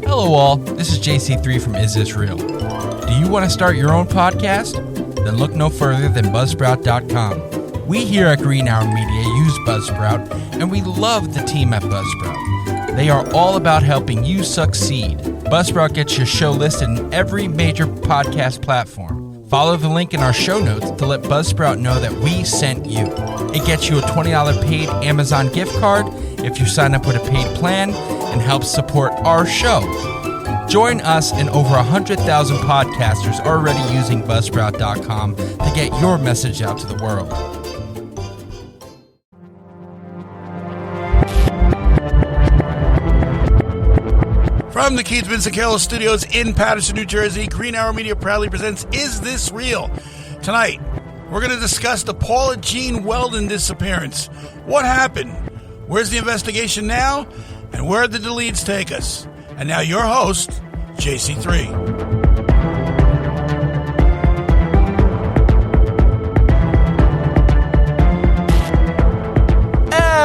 Hello all, this is JC3 from Is This Real? Do you want to start your own podcast? Then look no further than Buzzsprout.com. We here at Green Hour Media use Buzzsprout, and we love the team at Buzzsprout. They are all about helping you succeed. Buzzsprout gets your show listed in every major podcast platform. Follow the link in our show notes to let Buzzsprout know that we sent you. It gets you a $20 paid Amazon gift card if you sign up with a paid plan and helps support our show. Join us and over 100,000 podcasters already using Buzzsprout.com to get your message out to the world. From the Keith Vincent Carroll Studios in Paterson, New Jersey, Green Hour Media proudly presents Is This Real? Tonight, we're going to discuss the Paula Jean Weldens disappearance. What happened? Where's the investigation now? And where did the leads take us? And now your host, JC3.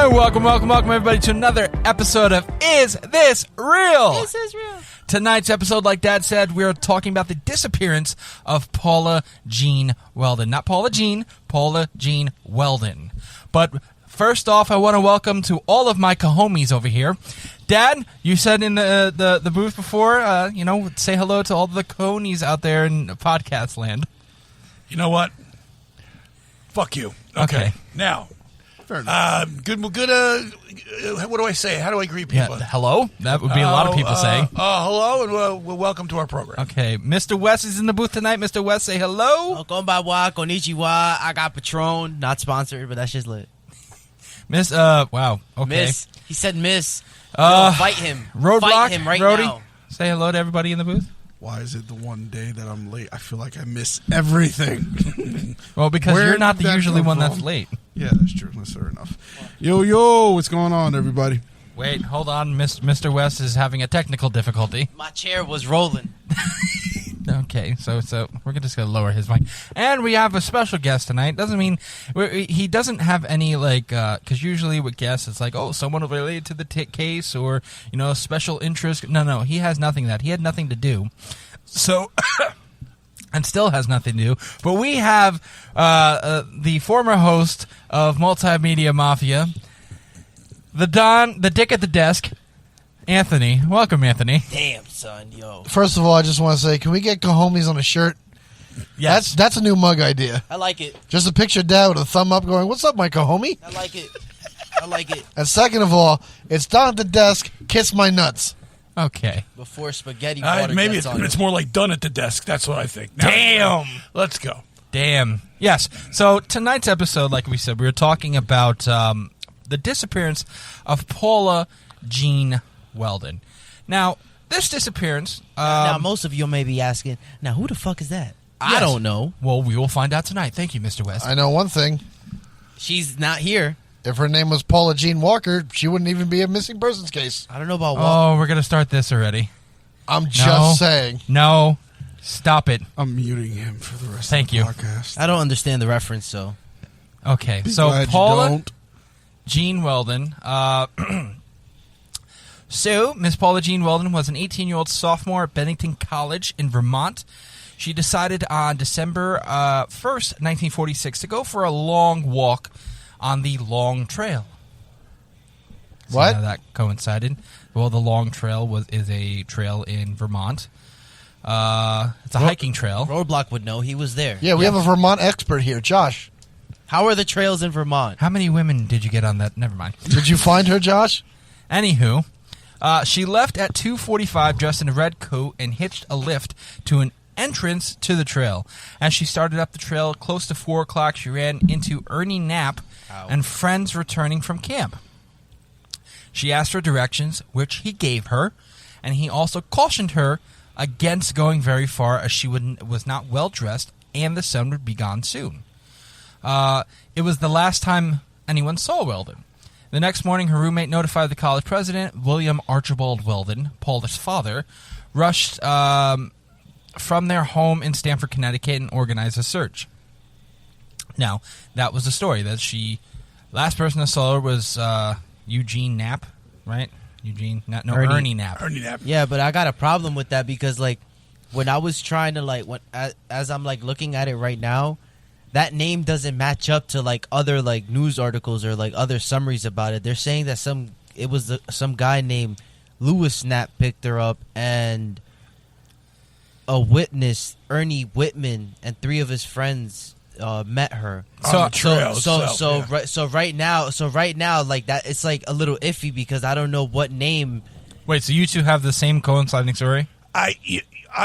Welcome everybody to another episode of Is This Real? Is this real? Tonight's episode, like Dad said, we're talking about the disappearance of Paula Jean Weldens. Not Paula Jean, Paula Jean Weldens. But first off, I want to welcome to all of my cahomies over here. Dad, you said in the booth before, say hello to all the conies out there in podcast land. You know what? Fuck you. Okay. Now, good. What do I say? How do I greet people? Yeah, hello? That would be a lot of people saying. Hello, and welcome to our program. Okay. Mr. West is in the booth tonight. Mr. West, say hello. Konbanwa, konnichiwa. I got Patron. Not sponsored, but that's just lit. Miss, wow. Okay. Miss. He said miss. Fight him. Roadblock. Fight him right Roadie, now. say hello to everybody in the booth. Why is it the one day that I'm late? I feel like I miss everything. Well, because Where you're not did the that usually come one from? that's late. Yeah, that's true. That's fair enough. Yo, what's going on, everybody? Wait, hold on. Mr. West is having a technical difficulty. My chair was rolling. Okay, so we're just going to lower his mic. And we have a special guest tonight. Doesn't mean he doesn't have any, because usually with guests, it's like, oh, someone related to the case or, special interest. No, he has nothing of that. He had nothing to do. So, and still has nothing to do. But we have the former host of Multimedia Mafia, the dick at the desk, Anthony. Welcome, Anthony. Damn, son, yo. First of all, I just want to say, can we get Cahomies on a shirt? Yes. That's a new mug idea. I like it. Just a picture of Dad with a thumb up going, what's up, my Cahomie? I like it. I like it. And second of all, it's down at the desk, kiss my nuts. Okay. Before spaghetti water Maybe gets on it's more like done at the desk. That's what I think. Now, Damn. Let's go. Damn. Yes. So tonight's episode, like we said, we were talking about the disappearance of Paula Jean Weldens. Now, this disappearance... now, most of you may be asking, now, who the fuck is that? Yes. I don't know. Well, we will find out tonight. Thank you, Mr. West. I know one thing. She's not here. If her name was Paula Jean Walker, she wouldn't even be a missing persons case. I don't know about Oh, we're going to start this already. I'm just saying. No. Stop it. I'm muting him for the rest Thank of the you. podcast. I don't understand the reference, so. Okay. Be So, glad you Paula don't. Jean Weldens... So, Miss Paula Jean Weldens was an 18-year-old sophomore at Bennington College in Vermont. She decided on December 1st, 1946, to go for a long walk on the Long Trail. See What? how that coincided? Well, the Long Trail is a trail in Vermont. It's a hiking trail. Roadblock would know. He was there. Yeah, we have a Vermont expert here, Josh. How are the trails in Vermont? How many women did you get on that? Never mind. Did you find her, Josh? Anywho, she left at 2:45 dressed in a red coat and hitched a lift to an entrance to the trail. As she started up the trail close to 4 o'clock, she ran into Ernie Knapp and friends returning from camp. She asked for directions, which he gave her, and he also cautioned her against going very far as she was not well dressed and the sun would be gone soon. It was the last time anyone saw Welden. The next morning, her roommate notified the college president, William Archibald Welden, Paula's father, rushed from their home in Stamford, Connecticut, and organized a search. Now, that was the story. That last person that saw her was Eugene Knapp, right? Eugene. Ernie. Knapp. Ernie Knapp. Yeah, but I got a problem with that because like when I was trying to as I'm like looking at it right now, that name doesn't match up to like other like news articles or like other summaries about it. They're saying that some guy named Lewis Knapp picked her up, and a witness, Ernie Whitman, and 3 of his friends met her. So right now, like that, it's like a little iffy because I don't know what name. Wait, so you two have the same coinciding story? I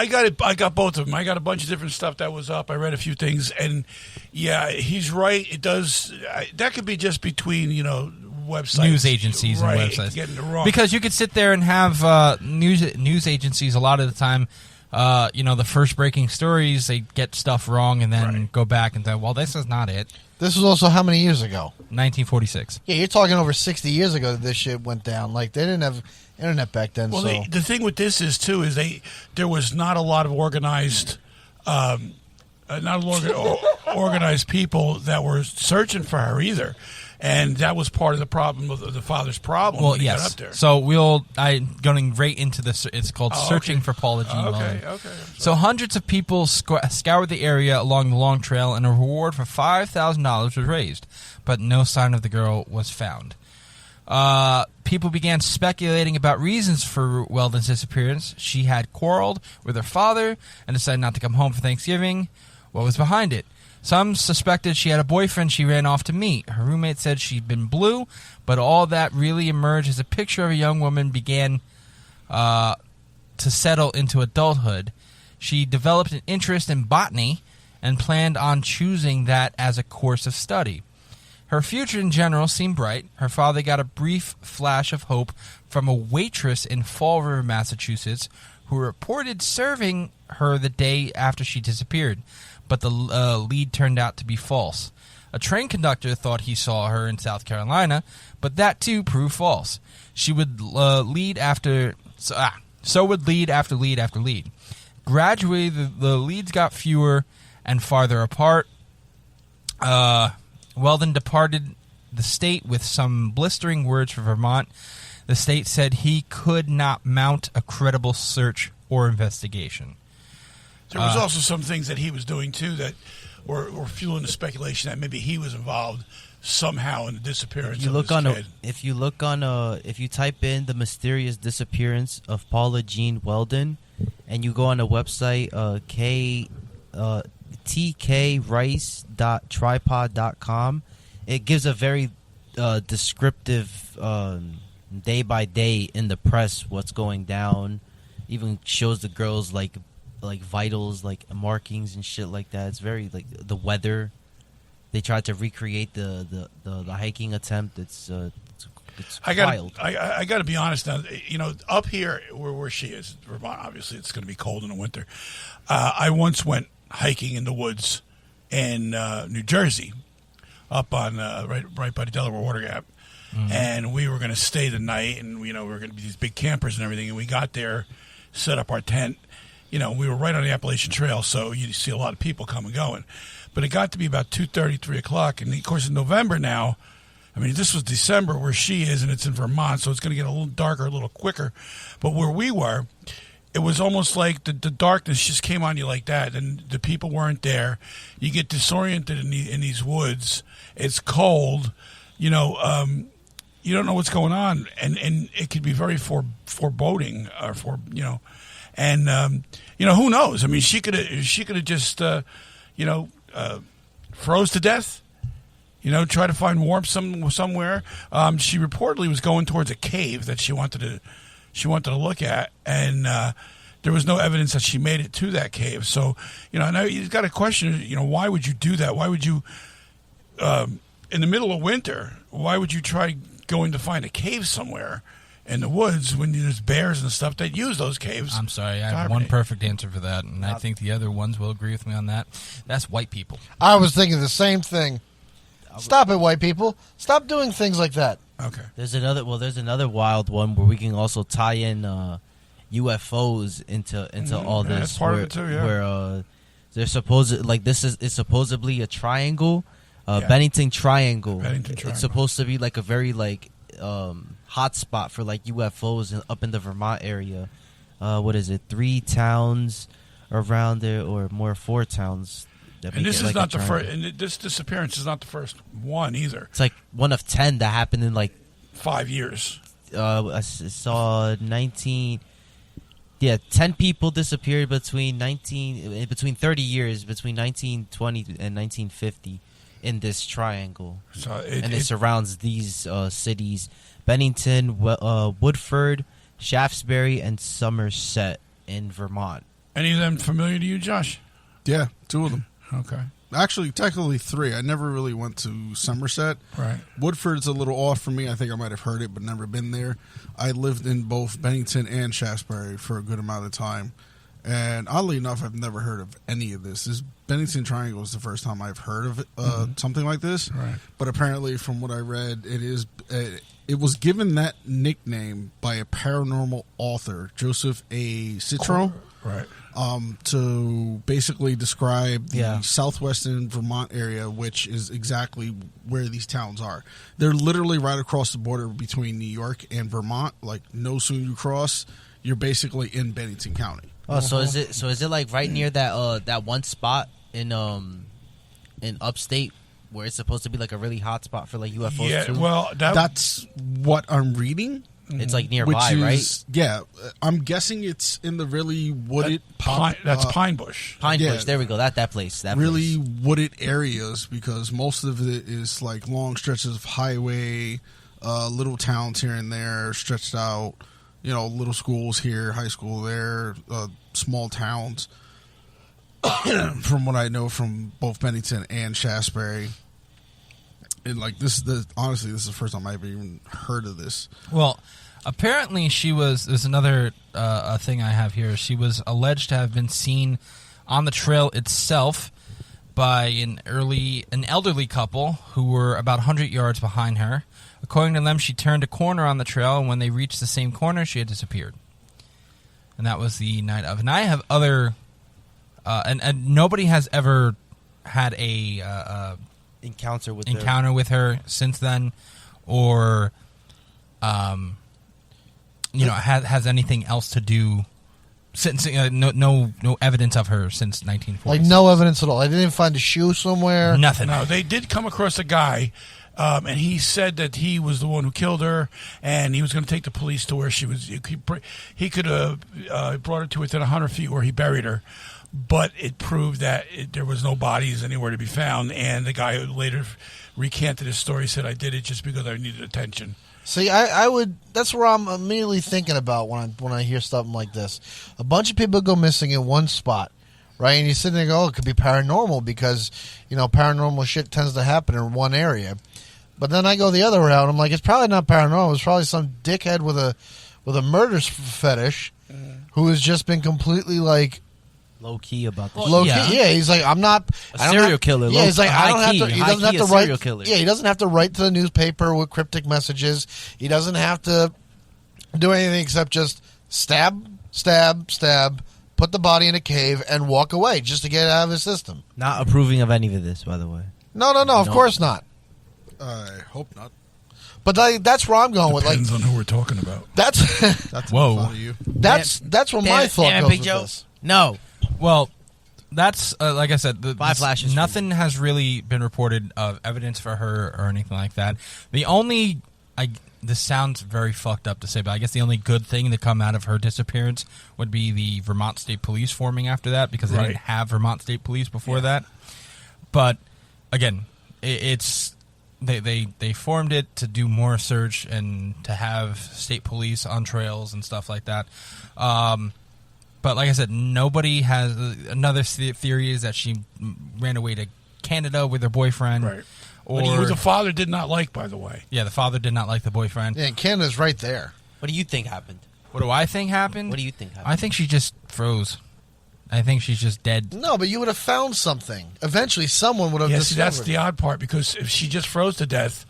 got it. I got both of them. I got a bunch of different stuff that was up. I read a few things, and yeah, he's right. It does. That could be just between websites, news agencies, right, and websites. Getting it wrong because you could sit there and have news agencies. A lot of the time, the first breaking stories, they get stuff wrong and then go back and say, "Well, this is not it." This was also how many years ago? 1946. Yeah, you're talking over 60 years ago that this shit went down. Like, they didn't have internet back then. Well, so the thing with this is too is there was not a lot of organized, organized people that were searching for her either, and that was part of the problem of the father's problem. Well, when he got yes. up there. So I'm going right into this. It's called Searching for Paula Jean Weldens. Okay. So hundreds of people scoured the area along the long trail, and a reward for $5,000 was raised, but no sign of the girl was found. People began speculating about reasons for Weldon's disappearance. She had quarreled with her father and decided not to come home for Thanksgiving. What was behind it? Some suspected she had a boyfriend she ran off to meet. Her roommate said she'd been blue, but all that really emerged as a picture of a young woman began to settle into adulthood. She developed an interest in botany and planned on choosing that as a course of study. Her future in general seemed bright. Her father got a brief flash of hope from a waitress in Fall River, Massachusetts, who reported serving her the day after she disappeared, but the lead turned out to be false. A train conductor thought he saw her in South Carolina, but that too proved false. She would lead after lead after lead after lead. Gradually, the leads got fewer and farther apart. Welden departed the state with some blistering words for Vermont. The state said he could not mount a credible search or investigation. There was also some things that he was doing too that were fueling the speculation that maybe he was involved somehow in the disappearance of this kid. If you type in the mysterious disappearance of Paula Jean Weldens, and you go on the website tkrice.tripod.com, it gives a very descriptive day by day in the press what's going down. Even shows the girls like vitals, like markings and shit like that. It's very like the weather. They tried to recreate the hiking attempt. It's wild. I got to be honest now. Up here where she is, Vermont. Obviously, it's going to be cold in the winter. I once went hiking in the woods in New Jersey, up on right by the Delaware Water Gap, and we were going to stay the night, and we were going to be these big campers and everything. And we got there, set up our tent. We were right on the Appalachian Trail, so you see a lot of people come and going. But it got to be about 2:30, 3 o'clock, and of course in November now. I mean, this was December where she is, and it's in Vermont, so it's going to get a little darker, a little quicker. But where we were, it was almost like the darkness just came on you like that, and the people weren't there. You get disoriented in these woods. It's cold. You don't know what's going on, and it could be very foreboding, or and who knows? I mean, she could have just froze to death. Try to find warmth somewhere. She reportedly was going towards a cave that she wanted to look at, and there was no evidence that she made it to that cave. So, now you've got to question, why would you do that? Why would you, in the middle of winter, why would you try going to find a cave somewhere in the woods when there's bears and stuff that use those caves? I'm sorry, I have one perfect answer for that, and I think the other ones will agree with me on that. That's white people. I was thinking the same thing. Stop it, white people. Stop doing things like that. Okay. There's another wild one where we can also tie in UFOs into all this. That's part of it too, yeah. Where they're it's supposedly a triangle, Bennington Triangle. Bennington Triangle. It's supposed to be like a very hotspot for like UFOs up in the Vermont area. What is it? 3 towns around there, or more, 4 towns. And this is not the first. And this disappearance is not the first one either. It's like one of 10 that happened in like 5 years. I saw 19. Yeah, 10 people disappeared between 30 years, between 1920 and 1950, in this triangle. So it surrounds these cities: Bennington, Woodford, Shaftesbury, and Somerset in Vermont. Any of them familiar to you, Josh? Yeah, 2 of them. Okay. Actually, technically 3. I never really went to Somerset. Right. Woodford's a little off for me. I think I might have heard it, but never been there. I lived in both Bennington and Shaftesbury for a good amount of time. And oddly enough, I've never heard of any of this. This Bennington Triangle is the first time I've heard of it, something like this. Right. But apparently, from what I read, it was given that nickname by a paranormal author, Joseph A. Citron. Right. To basically describe the Yeah. southwestern Vermont area, which is exactly where these towns are. They're literally right across the border between New York and Vermont. Like, no sooner you cross, you're basically in Bennington County. Oh, so is it like right near that one spot in upstate where it's supposed to be like a really hot spot for like UFOs? Yeah. too? Well, That's what I'm reading. It's like Which nearby, right? is, yeah, I'm guessing it's in the really wooded, that's Pine Bush. Pine yeah. Bush. There we go. That place. That really place. wooded areas, because most of it is like long stretches of highway, little towns here and there stretched out, little schools here, high school there, small towns. From what I know from both Bennington and Shaftesbury. And like honestly, this is the first time I've even heard of this. Well, apparently there's another thing I have here. She was alleged to have been seen on the trail itself by an elderly couple who were about 100 yards behind her. According to them, she turned a corner on the trail, and when they reached the same corner, she had disappeared. And that was the night of. And I have other... and nobody has ever had a... encounter with her since then, or has anything else to do since no evidence of her since 1940. Like no evidence at all. I didn't even find a shoe somewhere. Nothing. No, they did come across a guy, and he said that he was the one who killed her, and he was going to take the police to where she was. He could have brought her to within 100 feet where he buried her. But it proved that there was no bodies anywhere to be found, and the guy who later recanted his story said, "I did it just because I needed attention." See, I would. That's where I'm immediately thinking about when I hear something like this. A bunch of people go missing in one spot, right? And you sit there and go, "Oh, it could be paranormal because paranormal shit tends to happen in one area." But then I go the other route. I'm like, it's probably not paranormal. It's probably some dickhead with a murder fetish who has just been completely like. Low key about this. Low key, yeah. He's like, I'm not a serial killer. Yeah, he's like, I don't have to. He doesn't have to write. Serial killer. Yeah, he doesn't have to write to the newspaper with cryptic messages. He doesn't have to do anything except just stab, put the body in a cave, and walk away just to get it out of his system. Not approving of any of this, by the way. No. Of course not. I hope not. But that's where I'm going with. Like, Depends on who we're talking about. That's Whoa. Thought of you. that's where my thought goes with this. No. Well, that's like I said. Five flashes. Nothing has really been reported of evidence for her or anything like that. The only, this sounds very fucked up to say, but I guess the only good thing to come out of her disappearance would be the Vermont State Police forming after that, because they didn't have Vermont State Police before that. But again, it's they formed it to do more search and to have state police on trails and stuff like that. But like I said, nobody has... Another theory is that she ran away to Canada with her boyfriend. Right. Or, who the father did not like, by the way. Yeah, the father did not like the boyfriend. Yeah, Canada's right there. What do you think happened? What do I think happened? What do you think happened? I think she just froze. I think she's just dead. No, but you would have found something. Eventually, someone would have discovered. Yes, that's the odd part, because if she just froze to death,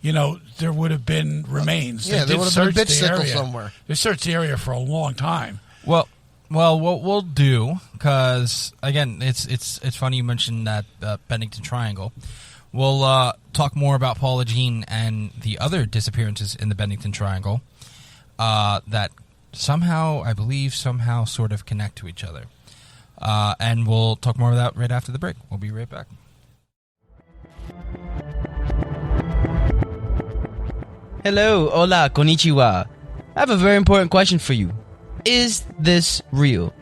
there would have been remains. Yeah, there would have been a bitch sickle somewhere. They searched the area for a long time. Well, what we'll do, because again, it's funny you mentioned that Bennington Triangle. We'll talk more about Paula Jean and the other disappearances in the Bennington Triangle that somehow sort of connect to each other. And we'll talk more about that right after the break. We'll be right back. Hello, hola, konnichiwa. I have a very important question for you. Is this real?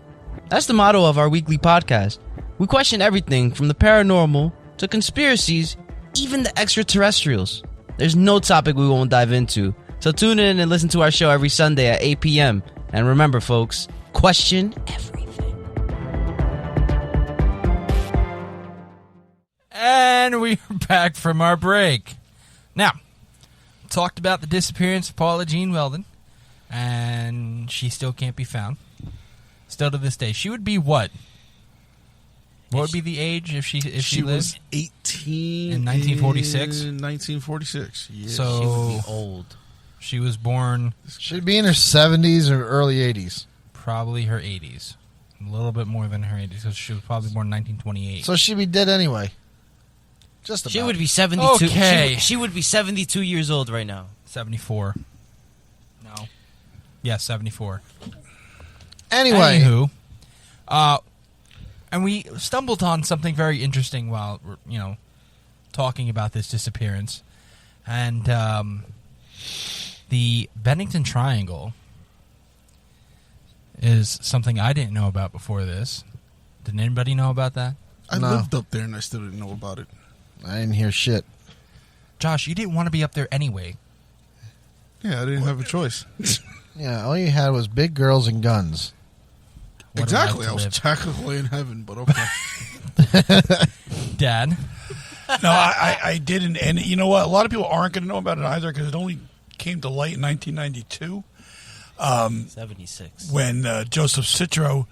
That's the motto of our weekly podcast. We question everything from the paranormal to conspiracies, even the extraterrestrials. There's no topic we won't dive into. So tune in and listen to our show every Sunday at 8 p.m. And remember, folks, question everything. And we're back from our break. Now, talked about the disappearance of Paula Jean Weldens, and she still can't be found. Still to this day. She would be what? What would be the age if she She lived? was 18 In 1946? In 1946. Yeah. So She would be old. she was born She'd be in her 70s or early 80s. probably her 80s. A little bit more than her 80s, because she was probably born in 1928. So she'd be dead anyway. Just about. She would be 72. Okay. She would be 72 years old right now. 74. No. Yeah, 74. Anyway. Anywho, and we stumbled on something very interesting while we're, talking about this disappearance. And the Bennington Triangle is something I didn't know about before this. Did anybody know about that? I No. lived up there and I still didn't know about it. I didn't hear shit. Josh, you didn't want to be up there anyway. Yeah, I didn't have a choice. Yeah, all you had was big girls and guns. What a Exactly. life I to was live. technically in heaven, but okay. Dad? No, I didn't. And you know what? A lot of people aren't going to know about it either because it only came to light in 1992 76. when Joseph Citro,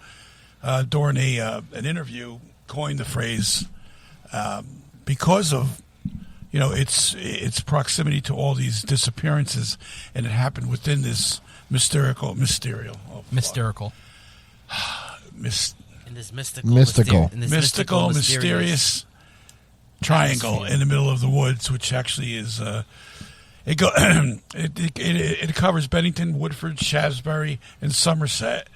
during an interview, coined the phrase because of its proximity to all these disappearances, and it happened within this mysterical. In this Mystical. mysterious triangle atmosphere. in the middle of the woods, which actually is it covers Bennington, Woodford, Shaftesbury, and Somerset,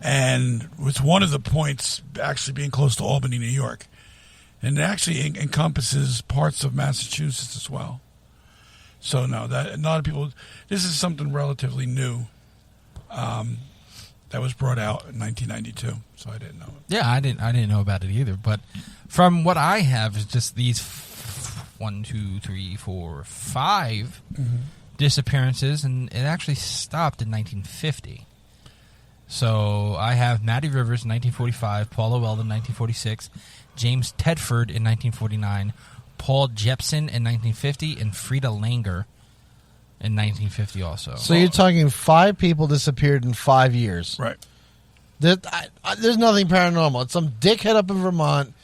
and with one of the points actually being close to Albany, New York, and it actually encompasses parts of Massachusetts as well. So no, that a lot of people. This is something relatively new. That was brought out in 1992, so I didn't know it. Yeah, I didn't know about it either. But from what I have is just these 1, 2, 3, 4, 5 disappearances, and it actually stopped in 1950. So I have Mattie Rivers in 1945, Paula Weldens in 1946, James Tedford in 1949, Paul Jepson in 1950, and Frida Langer in 1950 also. So you're talking 5 people disappeared in 5 years. Right. There's nothing paranormal. It's some dickhead up in Vermont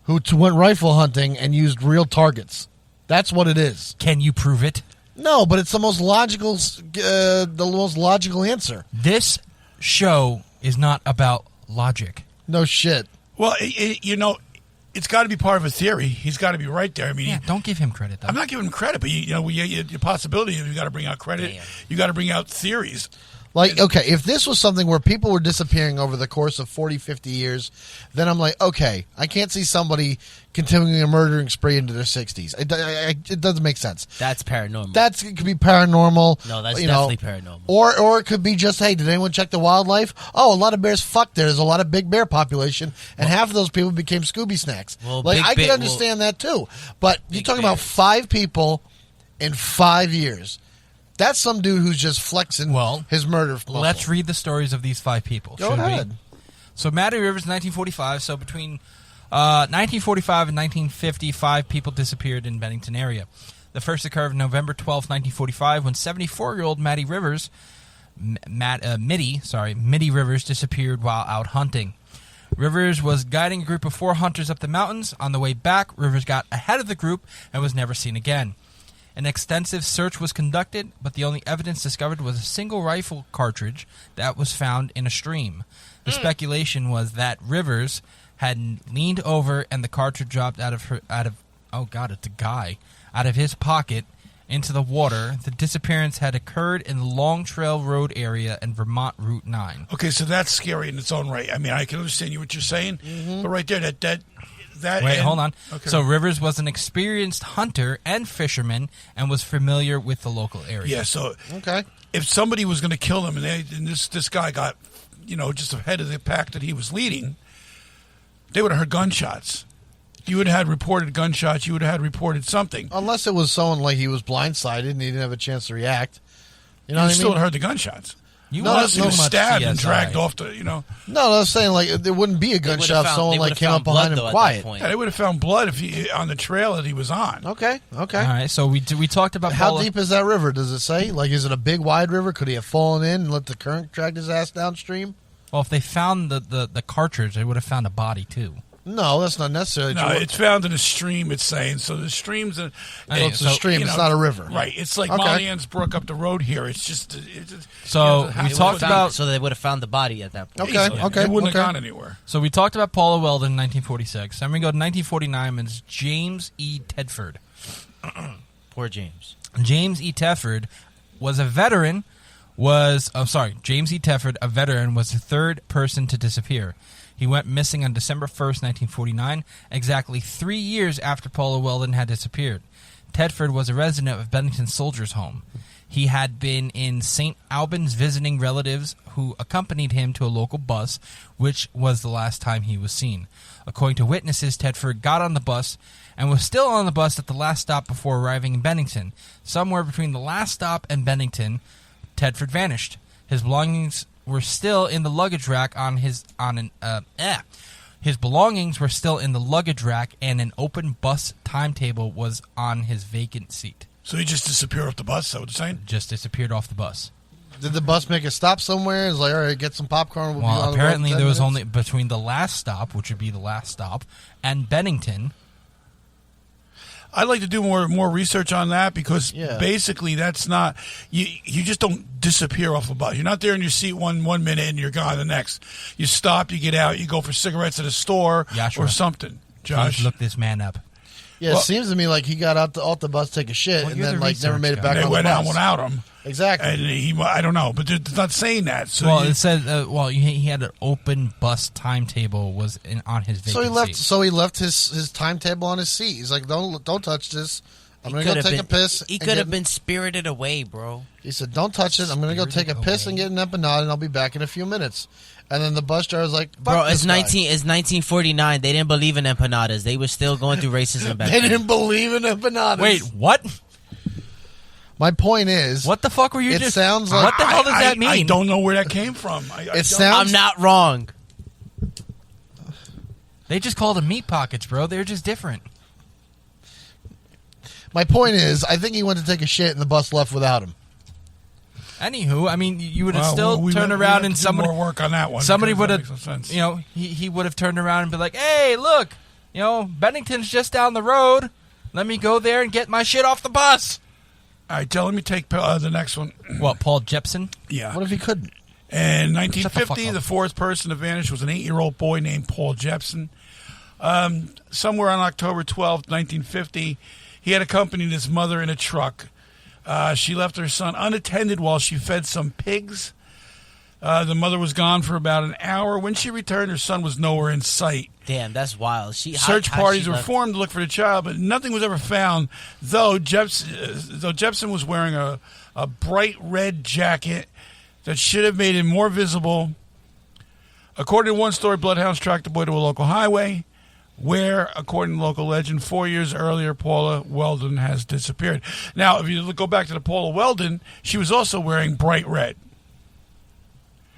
who went rifle hunting and used real targets. That's what it is. Can you prove it? No, but it's the most logical answer. This show is not about logic. No shit. Well, it's got to be part of a theory. He's got to be right there. I mean, Yeah, don't give him credit, though. I'm not giving him credit, but the possibility you got to bring out credit. Damn. You got to bring out theories. Like, okay, if this was something where people were disappearing over the course of 40, 50 years, then I'm like, okay, I can't see somebody continuing a murdering spree into their 60s. It doesn't make sense. That's paranormal. It could be paranormal. No, that's you know, definitely paranormal. Or it could be just, hey, did anyone check the wildlife? Oh, a lot of bears fucked there. There's a lot of big bear population, and half of those people became Scooby snacks. Well, like, big I can bear- understand that too. But you're Big talking about bears. 5 people in 5 years. That's some dude who's just flexing Well, his murder muscle. Let's read the stories of these 5 people. Go should we? ahead. So Mattie Rivers, 1945. So between 1945 and 1950, 5 people disappeared in Bennington area. The first occurred November 12, 1945, when 74-year-old Mattie Rivers, Mitty Rivers, disappeared while out hunting. Rivers was guiding a group of 4 hunters up the mountains. On the way back, Rivers got ahead of the group and was never seen again. An extensive search was conducted, but the only evidence discovered was a single rifle cartridge that was found in a stream. The speculation was that Rivers had leaned over and the cartridge dropped out of oh God, it's a guy, out of his pocket into the water. The disappearance had occurred in the Long Trail Road area and Vermont Route 9. Okay, so that's scary in its own right. I mean, I can understand what you're saying, but right there, that. Wait, hold on. Okay. So Rivers was an experienced hunter and fisherman and was familiar with the local area. Yeah, so Okay. if somebody was going to kill him and this guy got, just ahead of the pack that he was leading, they would have heard gunshots. You would have had reported gunshots. You would have had reported something. Unless it was someone like he was blindsided and he didn't have a chance to react. You know You what I still mean? heard the gunshots. You No, watch He so was much stabbed and CSI. dragged off to, No, I was saying like there wouldn't be a gunshot if someone like came up behind him quiet. Yeah, they would have found blood on the trail that he was on. Okay. All right, so we talked about How Paula. deep is that river? Does it say? Like, is it a big wide river? Could he have fallen in and let the current drag his ass downstream? Well, if they found the cartridge, they would have found a body too. No, that's not necessarily No, true. it's found in a stream, it's saying. So the stream's So it's a stream. It's not a river. Right. It's like Okay. Molly Ann's Brook up the road here. It's just... So we They talked would've about found- so they would have found the body at that point. Okay, easily. okay, It wouldn't okay. have gone anywhere. So we talked about Paula Weldon in 1946. Then we go to 1949, and it's James E. Tedford. Poor James. James E. Tedford was a veteran. James E. Tedford, a veteran, was the third person to disappear. He went missing on December 1st, 1949, exactly 3 years after Paula Weldon had disappeared. Tedford was a resident of Bennington Soldiers' Home. He had been in St. Albans visiting relatives who accompanied him to a local bus, which was the last time he was seen. According to witnesses, Tedford got on the bus and was still on the bus at the last stop before arriving in Bennington. Somewhere between the last stop and Bennington, Tedford vanished. His belongings were still in the luggage rack his belongings were still in the luggage rack, and an open bus timetable was on his vacant seat. So he just disappeared off the bus, is that what you're saying? Just disappeared off the bus. Did the bus make a stop somewhere? It's like, all right, get some popcorn. We'll be on Well, the apparently road in 10 there was minutes? only between the last stop, which would be the last stop, and Bennington. I'd like to do more research on that because Yeah. basically that's not you just don't disappear off a bus. You're not there in your seat one minute and you're gone the next. You stop, you get out, you go for cigarettes at a store Joshua. or something. Please Josh, look this man up. Yeah, Well- it seems to me like he got off the bus, take a shit, Well, and you're then the like never research made it guy. back they on went the out bus. without him, Exactly. and I don't know, but it's not saying that. So Well, it said he had an open bus timetable was on his vacant So he left. seat. So he left his timetable on his seat. He's like, don't touch this. I'm He gonna go could've take a been- piss. He and could have get- been spirited away, bro. He said, "Don't touch it. I'm gonna go take a piss and get an empanada, and I'll be back in a few minutes." And then the bus driver's like, Fuck Bro, this it's guy. 1949. They didn't believe in empanadas. They were still going through racism back They then. didn't believe in empanadas. Wait, what? my point is, What the fuck were you It just? sounds What like- the hell does that mean? I don't know where that came from. I It don't- sounds. I'm not wrong. They just called them meat pockets, bro. They're just different. My point is, I think he went to take a shit, and the bus left without him. Anywho, I mean, you would have Well, still we turned have around to and do somebody more work on that one. somebody because would that makes no have, sense. he would have turned around and be like, "Hey, look, Bennington's just down the road. Let me go there and get my shit off the bus." All right, let me take the next one. What, Paul Jepson? Yeah. What if he couldn't? In Shut the fuck 1950, up. the fourth person to vanish was an 8-year-old boy named Paul Jepson. Somewhere on October 12th, 1950, he had accompanied his mother in a truck. She left her son unattended while she fed some pigs. The mother was gone for about an hour. When she returned, her son was nowhere in sight. Damn, that's wild. Search parties were formed to look for the child, but nothing was ever found, though Jepson was wearing a bright red jacket that should have made him more visible. According to one story, bloodhounds tracked the boy to a local highway, where, according to local legend, 4 years earlier, Paula Weldon has disappeared. Now, if you go back to the Paula Weldon, she was also wearing bright red.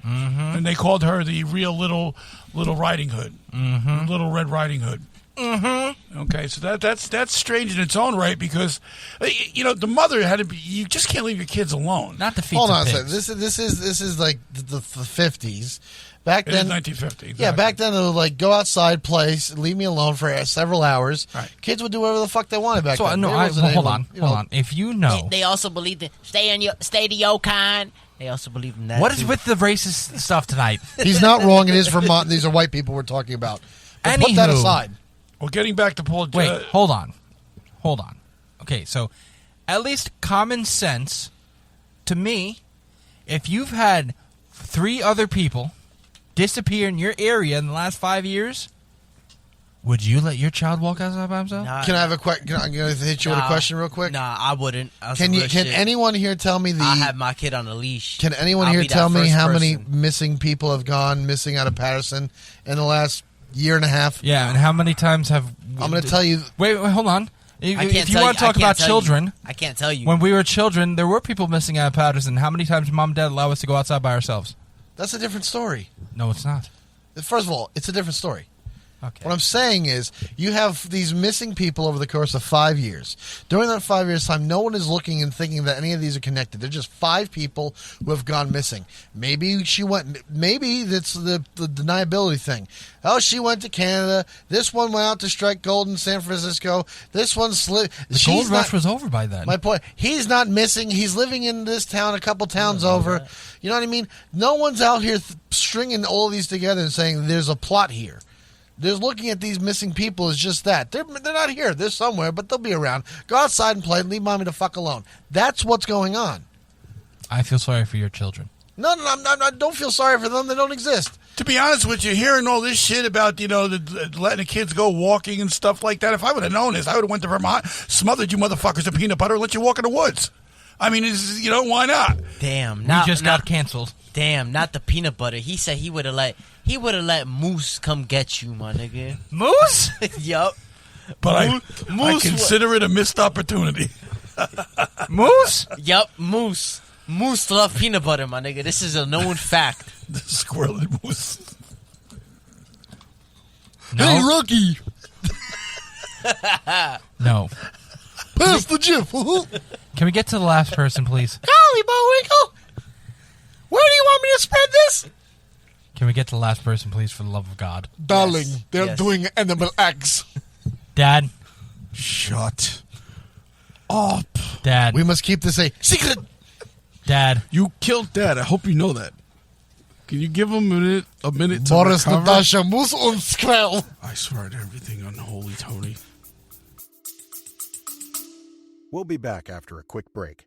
Mm-hmm. And they called her the real Little Riding Hood. Mm-hmm. Little Red Riding Hood. Mm-hmm. Okay, so that's strange in its own right because, the mother had to be. You just can't leave your kids alone. Not to feed Hold some on a pigs. second. This is like the 50s. Back It then, is 1950. yeah, exactly. back then they would like go outside, play, leave me alone for several hours. Right. Kids would do whatever the fuck they wanted back So then. no, There wasn't hold anyone, on, hold on. If you know, They also believe that stay to your kind. They also believe in that. what is too. with the racist stuff tonight? He's not wrong. It is Vermont. These are white people we're talking about. But put that Anywho. aside. Well, getting back to Paul. Wait, hold on. hold on. Okay, so at least common sense, to me, if you've had 3 other people disappear in your area in the last 5 years, would you let your child walk outside by himself? Nah, Can I have a question? Can I hit you with a question real quick? Nah, I wouldn't. Can anyone here tell me I have my kid on a leash. Can anyone I'll here be that tell me first how many person. missing people have gone missing out of Patterson in the last year and a half? Yeah, and how many times have... I'm going to tell you. Wait, hold on. I can't If you tell want to I talk can't about tell children, you. I can't tell you. when we were children, there were people missing out of Patterson. How many times did Mom and Dad allow us to go outside by ourselves? That's a different story. No, it's not. First of all, it's a different story. Okay. What I'm saying is, you have these missing people over the course of 5 years. During that 5 years' time, no one is looking and thinking that any of these are connected. They're just 5 people who have gone missing. Maybe she went. Maybe that's the deniability thing. Oh, she went to Canada. This one went out to strike gold in San Francisco. This one slipped. The gold rush was over by then. My point. He's not missing. He's living in this town, a couple towns over. You know what I mean? No one's out here stringing all of these together and saying there's a plot here. There's looking at these missing people as just that. They're not here. They're somewhere, but they'll be around. Go outside and play and leave mommy the fuck alone. That's what's going on. I feel sorry for your children. No, I don't feel sorry for them. They don't exist. To be honest with you, hearing all this shit about, letting the kids go walking and stuff like that, if I would have known this, I would have went to Vermont, smothered you motherfuckers in peanut butter, and let you walk in the woods. I mean, why not? Damn. We just got canceled. Damn, not the peanut butter. He said he would have let Moose come get you, my nigga. Moose? Yup. But I consider it a missed opportunity. Moose? Yup, Moose. Moose love peanut butter, my nigga. This is a known fact. The squirrel and moose. No. Hey, Rocky. No. Pass the GIF. Can we get to the last person, please? Golly, Bowinkle. Where do you want me to spread this? Can we get to the last person, please, for the love of God? Darling, Yes. they're Yes. doing animal acts. Dad. Shut up. Dad. We must keep this a secret. Dad. You killed Dad. I hope you know that. Can you give him a minute to Boris recover? Natasha muss und skrell. I swear to everything unholy, Tony. We'll be back after a quick break.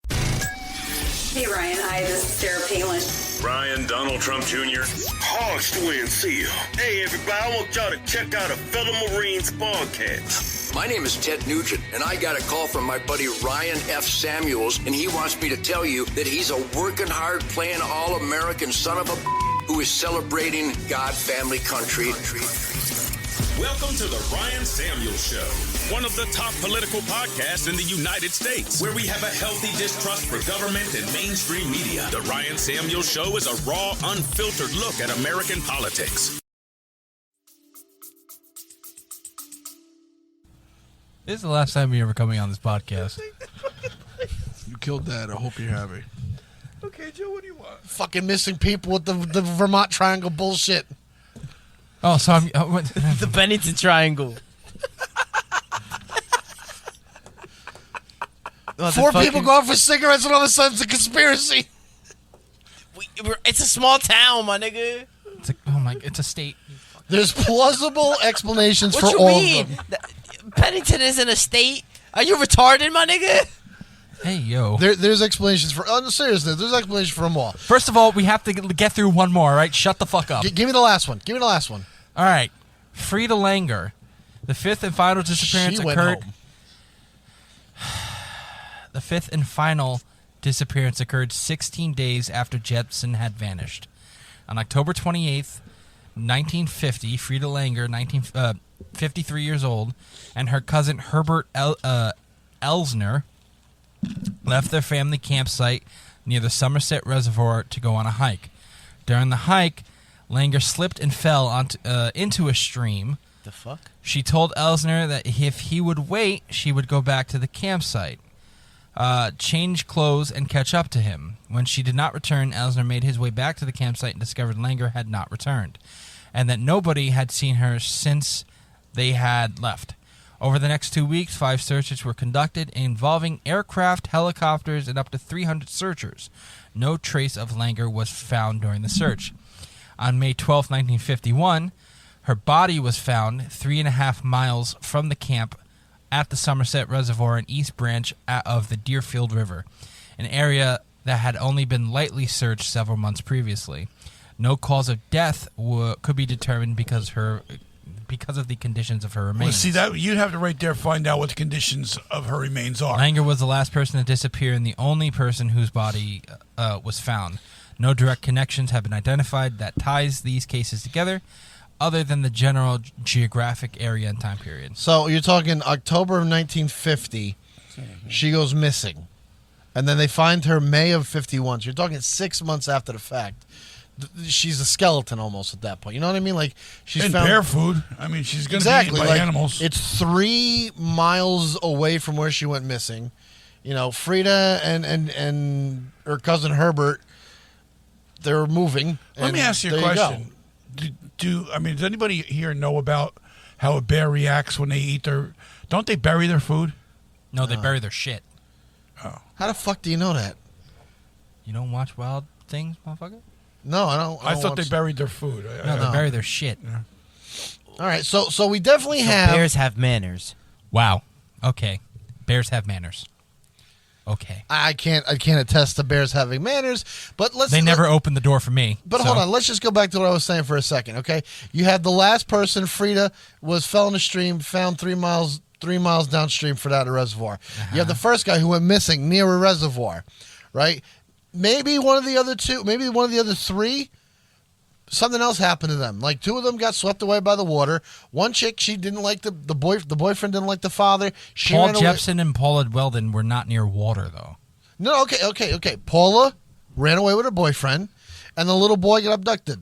Hey, Ryan. Hi, this is Sarah Palin. Ryan, Donald Trump Jr. Hogs to win seal. Hey, everybody, I want y'all to check out a fellow Marines podcast. My name is Ted Nugent, and I got a call from my buddy Ryan F. Samuels, and he wants me to tell you that he's a working hard, playing all-American son of a who is celebrating God, family, country. Welcome to the Ryan Samuels Show, one of the top political podcasts in the United States, where we have a healthy distrust for government and mainstream media. The Ryan Samuels Show is a raw, unfiltered look at American politics. This is the last time you're ever coming on this podcast. You killed Dad. I hope you're happy. Okay, Joe, what do you want? Fucking missing people with the Vermont Triangle bullshit. Oh, so I'm... The Bennington Triangle. Four people go out for cigarettes and all of a sudden it's a conspiracy. It's a small town, my nigga. It's a state. There's plausible explanations What for you all mean? of them. Bennington isn't a state. Are you retarded, my nigga? Hey, yo. There's explanations for... Oh, no, seriously, there's explanations for them all. First of all, we have to get through one more, all right? Shut the fuck up. Give me the last one. Give me the last one. All right. Frida Langer. The fifth and final disappearance She went occurred... home. The fifth and final disappearance occurred 16 days after Jepsen had vanished. On October 28th, 1950, Frida Langer, 53 years old, and her cousin Herbert Elsner left their family campsite near the Somerset Reservoir to go on a hike. During the hike, Langer slipped and fell into a stream. The fuck? She told Elsner that if he would wait, she would go back to the campsite, change clothes, and catch up to him. When she did not return, Elsner made his way back to the campsite and discovered Langer had not returned, and that nobody had seen her since they had left. Over the next 2 weeks, 5 searches were conducted involving aircraft, helicopters, and up to 300 searchers. No trace of Langer was found during the search. On May 12, 1951, her body was found 3.5 miles from the camp at the Somerset Reservoir and East Branch of the Deerfield River, an area that had only been lightly searched several months previously. No cause of death could be determined because of the conditions of her remains. Well, see, that you'd have to right there find out what the conditions of her remains are. Langer was the last person to disappear and the only person whose body was found. No direct connections have been identified that ties these cases together, other than the general geographic area and time period. So you're talking October of 1950, she goes missing. And then they find her May of 51. So you're talking 6 months after the fact. She's a skeleton almost at that point. You know what I mean? Like she's and found bear food. I mean, she's going to be eaten by like, animals. It's 3 miles away from where she went missing. You know, Frida and her cousin Herbert, they're moving. Let me ask you a question. Does anybody here know about how a bear reacts when they eat their? Don't they bury their food? No, they bury their shit. Oh, how the fuck do you know that? You don't watch Wild Things, motherfucker? No, I don't. I thought they buried their food. No, they bury their shit. Yeah. All right, so we definitely have bears have manners. Wow. Okay, bears have manners. Okay. I can't attest to bears having manners, but They never opened the door for me. But hold on, let's just go back to what I was saying for a second, okay? You had the last person, Frida, fell in the stream, found 3 miles downstream for that reservoir. You have the first guy who went missing near a reservoir, right? Maybe one of the other 3, something else happened to them. Like 2 of them got swept away by the water. One chick, she didn't like the boyfriend didn't like the father. Paul Jepson and Paula Weldon were not near water, though. No, okay. Paula ran away with her boyfriend, and the little boy got abducted.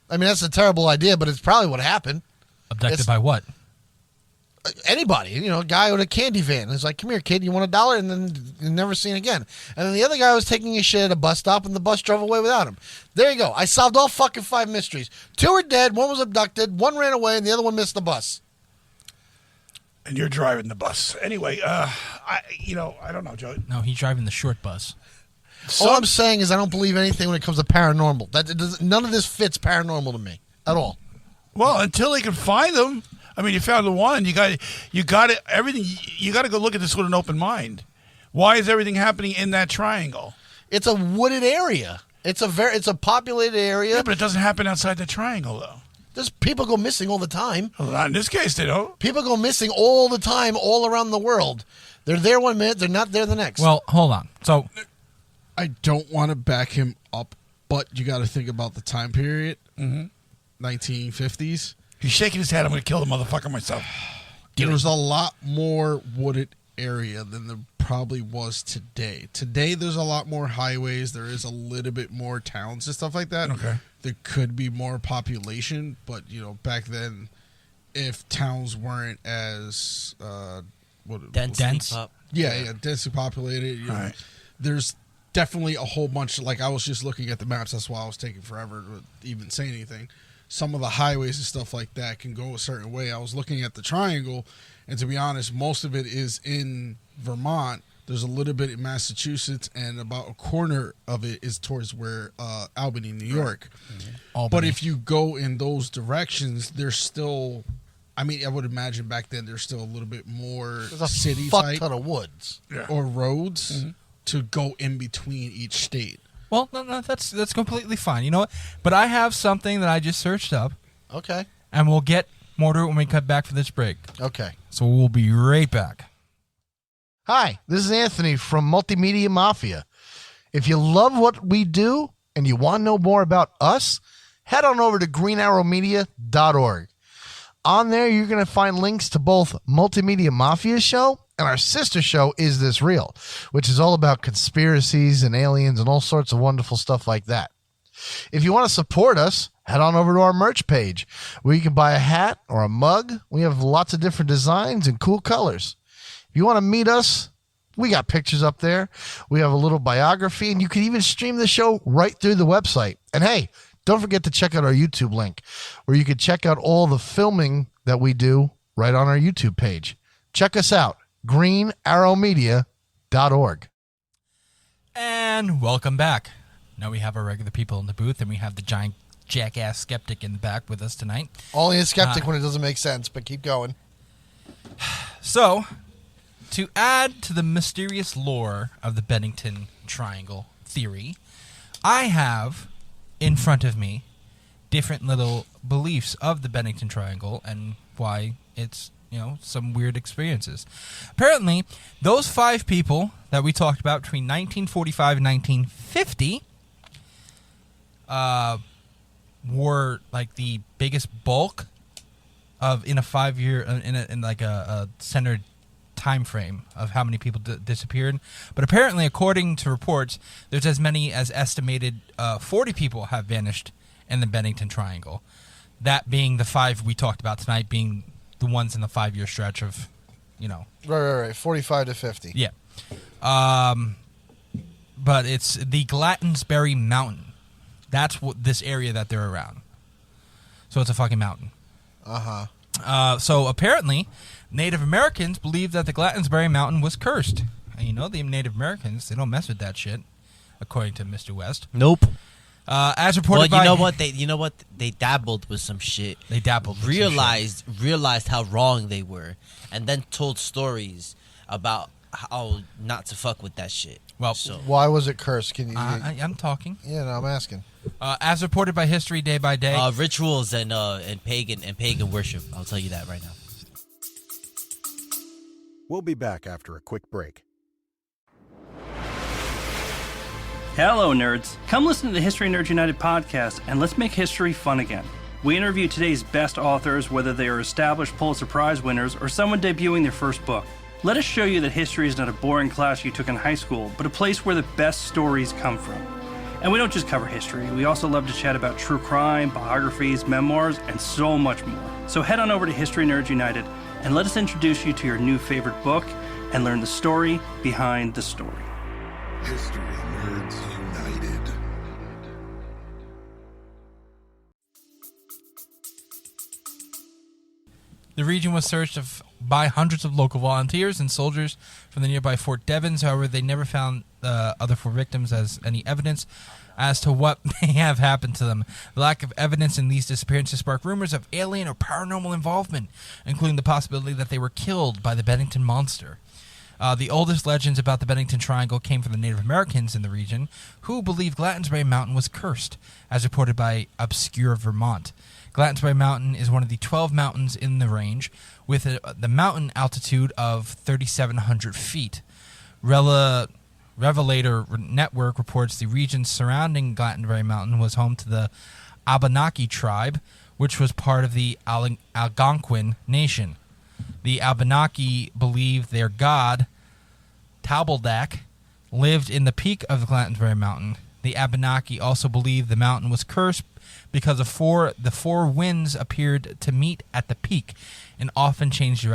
I mean, that's a terrible idea, but it's probably what happened. Abducted by what? Anybody, a guy with a candy van. He's like, come here, kid, you want $1? And then you're never seen again. And then the other guy was taking his shit at a bus stop, and the bus drove away without him. There you go. I solved all fucking 5 mysteries. 2 are dead, 1 was abducted, 1 ran away, and the other one missed the bus. And you're driving the bus. Anyway, I don't know, Joe. No, he's driving the short bus. All I'm saying is I don't believe anything when it comes to paranormal. None of this fits paranormal to me at all. Well, until they can find them. I mean, you found the one. You got it. Everything. You got to go look at this with an open mind. Why is everything happening in that triangle? It's a wooded area. It's a populated area. Yeah, but it doesn't happen outside the triangle, though. There's people go missing all the time. Well, not in this case, they don't. People go missing all the time, all around the world. They're there one minute, they're not there the next. Well, hold on. So, I don't want to back him up, but you got to think about the time period. 1950s. He's shaking his head. I'm going to kill the motherfucker myself. There was a lot more wooded area than there probably was today. Today, there's a lot more highways. There is a little bit more towns and stuff like that. Okay. There could be more population, but back then, if towns weren't as dense, densely populated. Right. There's definitely a whole bunch. Like I was just looking at the maps. That's why I was taking forever to even say anything. Some of the highways and stuff like that can go a certain way. I was looking at the triangle, and to be honest, most of it is in Vermont. There's a little bit in Massachusetts, and about a corner of it is towards where Albany, New York. Albany. But if you go in those directions, there's still, I would imagine back then there's still a little bit more city type ton of woods or roads to go in between each state. Well, no, that's completely fine. You know what? But I have something that I just searched up. Okay. And we'll get more to it when we cut back for this break. Okay. So we'll be right back. Hi, this is Anthony from Multimedia Mafia. If you love what we do and you want to know more about us, head on over to greenarrowmedia.org. On there, you're going to find links to both Multimedia Mafia show and our sister show, Is This Real?, which is all about conspiracies and aliens and all sorts of wonderful stuff like that. If you want to support us, head on over to our merch page where you can buy a hat or a mug. We have lots of different designs and cool colors. If you want to meet us, we got pictures up there. We have a little biography, and you can even stream the show right through the website. And hey, don't forget to check out our YouTube link, where you can check out all the filming that we do right on our YouTube page. Check us out, greenarrowmedia.org. And welcome back. Now we have our regular people in the booth, and we have the giant jackass skeptic in the back with us tonight. Only a skeptic when it doesn't make sense, but keep going. So, to add to the mysterious lore of the Bennington Triangle theory, I have in front of me different little beliefs of the Bennington Triangle and why it's, some weird experiences. Apparently, those 5 people that we talked about between 1945 and 1950 were like the biggest bulk of in a 5-year in like a centered time frame of how many people disappeared. But apparently, according to reports, there's as many as estimated 40 people have vanished in the Bennington Triangle. That being the 5 we talked about tonight, being the ones in the 5-year stretch of, Right. 45 to 50. Yeah. But it's the Glattonsbury Mountain. That's what this area that they're around. So it's a fucking mountain. So apparently, Native Americans believe that the Glattonsbury Mountain was cursed. And the Native Americans, they don't mess with that shit, according to Mr. West. Nope. As reported by... You know what? They dabbled with some shit. They dabbled with realized how wrong they were, and then told stories about how not to fuck with that shit. Well, why was it cursed? Can you? I'm talking. Yeah, no, I'm asking. As reported by History Day by Day, rituals and pagan worship. I'll tell you that right now. We'll be back after a quick break. Hello, nerds. Come listen to the History Nerds United podcast, and let's make history fun again. We interview today's best authors, whether they are established Pulitzer Prize winners or someone debuting their first book. Let us show you that history is not a boring class you took in high school, but a place where the best stories come from. And we don't just cover history. We also love to chat about true crime, biographies, memoirs, and so much more. So head on over to History Nerds United, and let us introduce you to your new favorite book and learn the story behind the story. History Nerds United. The region was searched by hundreds of local volunteers and soldiers from the nearby Fort Devens. However, they never found other 4 victims as any evidence as to what may have happened to them. The lack of evidence in these disappearances sparked rumors of alien or paranormal involvement, including the possibility that they were killed by the Bennington Monster. The oldest legends about the Bennington Triangle came from the Native Americans in the region, who believed Glattonsbury Mountain was cursed, as reported by Obscure Vermont. Glattonsbury Mountain is one of the 12 mountains in the range, with the mountain altitude of 3,700 feet. Revelator Network reports the region surrounding Glattonsbury Mountain was home to the Abenaki tribe, which was part of the Algonquin Nation. The Abenaki believed their god, Tabaldak, lived in the peak of the Glattonsbury Mountain. The Abenaki also believed the mountain was cursed because the four winds appeared to meet at the peak and often changed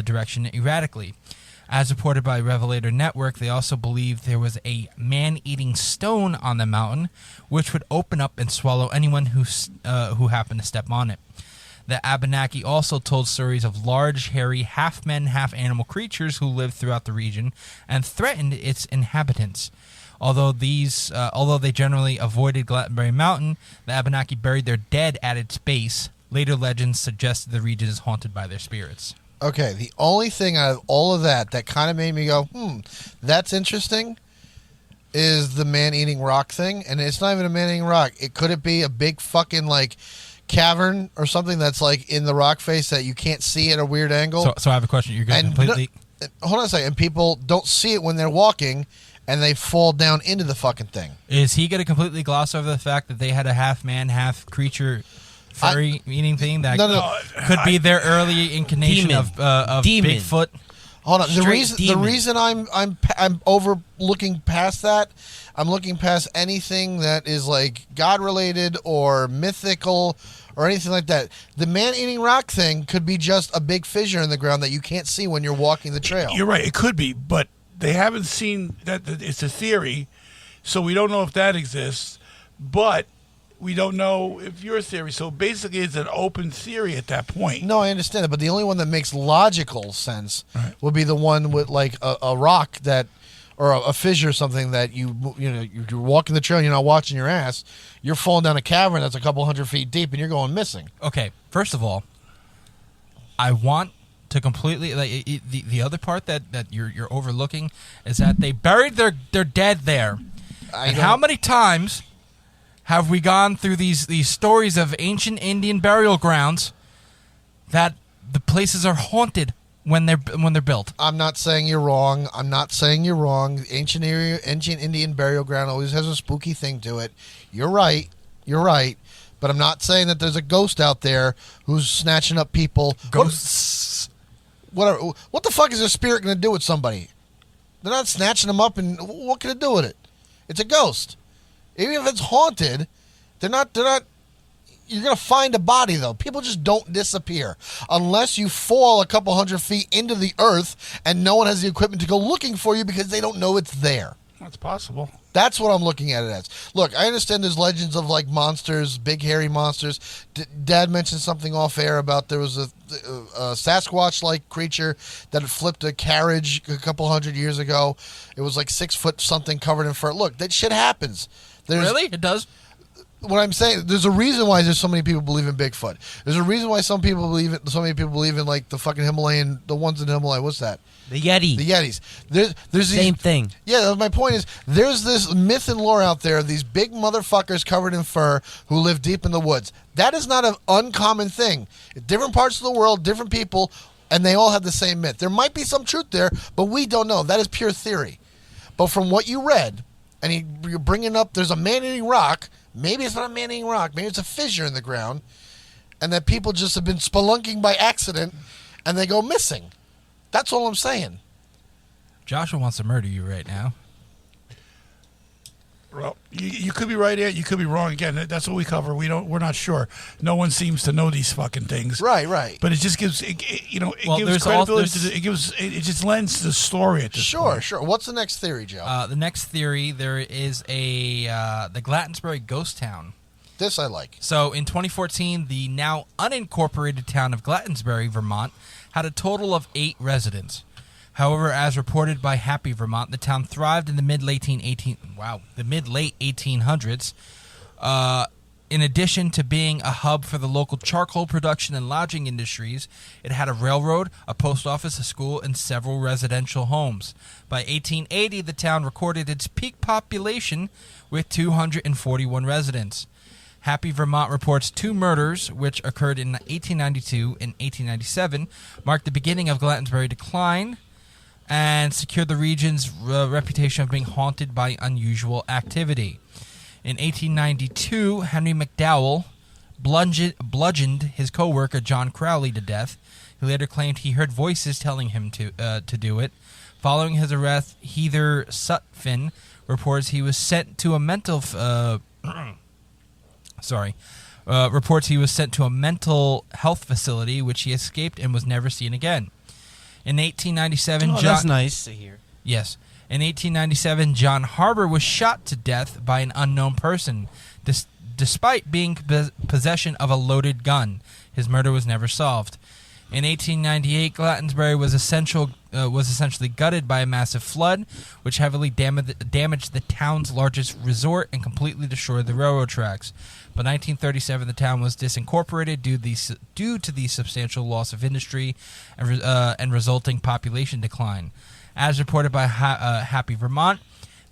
direction erratically. As reported by Revelator Network, they also believed there was a man-eating stone on the mountain, which would open up and swallow anyone who happened to step on it. The Abenaki also told stories of large, hairy, half-men, half-animal creatures who lived throughout the region and threatened its inhabitants. Although they generally avoided Glattonsbury Mountain, the Abenaki buried their dead at its base. Later legends suggested the region is haunted by their spirits. Okay, the only thing out of all of that kind of made me go, that's interesting, is the man-eating rock thing. And it's not even a man-eating rock. Could it be a big fucking, cavern or something that's, in the rock face that you can't see at a weird angle? So I have a question. You're going to completely... Hold on a second. People don't see it when they're walking, and they fall down into the fucking thing. Is he going to completely gloss over the fact that they had a half-man, half-creature furry-eating thing that could be their early incarnation of Bigfoot? Hold on. The reason I'm overlooking past that, I'm looking past anything that is God-related or mythical or anything like that. The man-eating rock thing could be just a big fissure in the ground that you can't see when you're walking the trail. You're right. It could be, but they haven't seen that. It's a theory, so we don't know if that exists, but we don't know if your theory. So basically, it's an open theory at that point. No, I understand it, but the only one that makes logical sense would be the one with a rock that, or a fissure or something that you're walking the trail, and you're not watching your ass, you're falling down a cavern that's a couple 100 feet deep, and you're going missing. Okay, first of all, I want to completely the other part that you're overlooking is that they buried their dead there. And how many times have we gone through these stories of ancient Indian burial grounds that the places are haunted when they're built? I'm not saying you're wrong. Ancient Indian burial ground always has a spooky thing to it. You're right. But I'm not saying that there's a ghost out there who's snatching up people. Ghosts. Whatever. What the fuck is a spirit going to do with somebody? They're not snatching them up, and what can it do with it? It's a ghost. Even if it's haunted, they're not. You're going to find a body, though. People just don't disappear unless you fall a couple 100 feet into the earth and no one has the equipment to go looking for you because they don't know it's there. That's possible. That's what I'm looking at it as. Look, I understand there's legends of like monsters, big hairy monsters. Dad mentioned something off air about there was a Sasquatch-like creature that had flipped a carriage a couple 100 years ago. It was like 6 foot something covered in fur. Look, that shit happens. Really? It does? What I'm saying, there's a reason why there's so many people believe in Bigfoot. There's a reason why so many people believe in like the fucking the ones in Himalaya. What's that? The Yeti. The Yetis. There's Same thing. Yeah, my point is, there's this myth and lore out there of these big motherfuckers covered in fur who live deep in the woods. That is not an uncommon thing. Different parts of the world, different people, and they all have the same myth. There might be some truth there, but we don't know. That is pure theory. But from what you read, and you're bringing up, there's a man-eating rock. Maybe it's not a man-eating rock. Maybe it's a fissure in the ground, and that people just have been spelunking by accident, and they go missing. That's all I'm saying. Joshua wants to murder you right now. Well, you could be right here. You could be wrong. Again, that's what we cover. We're not sure. No one seems to know these fucking things. Right. But it just gives gives credibility. It just lends to the story at this point. Sure. What's the next theory, Joe? The next theory, there is the Glattensbury ghost town. This I like. So in 2014, the now unincorporated town of Glattensbury, Vermont, had a total of 8 residents. However, as reported by Happy Vermont, the town thrived in the mid-late 1800s. In addition to being a hub for the local charcoal production and lodging industries, it had a railroad, a post office, a school, and several residential homes. By 1880, the town recorded its peak population with 241 residents. Happy Vermont reports 2 murders, which occurred in 1892 and 1897, marked the beginning of Glattensbury decline, and secured the region's reputation of being haunted by unusual activity. In 1892, Henry McDowell bludgeoned his co-worker John Crowley to death. He later claimed he heard voices telling him to do it. Following his arrest, Heather Sutphin reports he was sent to a mental health facility, which he escaped and was never seen again. In 1897, that's nice to hear. Yes. In 1897, John Harbour was shot to death by an unknown person, despite being possession of a loaded gun. His murder was never solved. In 1898, Glattensbury was essentially gutted by a massive flood, which heavily damaged the town's largest resort and completely destroyed the railroad tracks. By 1937, the town was disincorporated due to the substantial loss of industry and resulting population decline. As reported by Happy Vermont,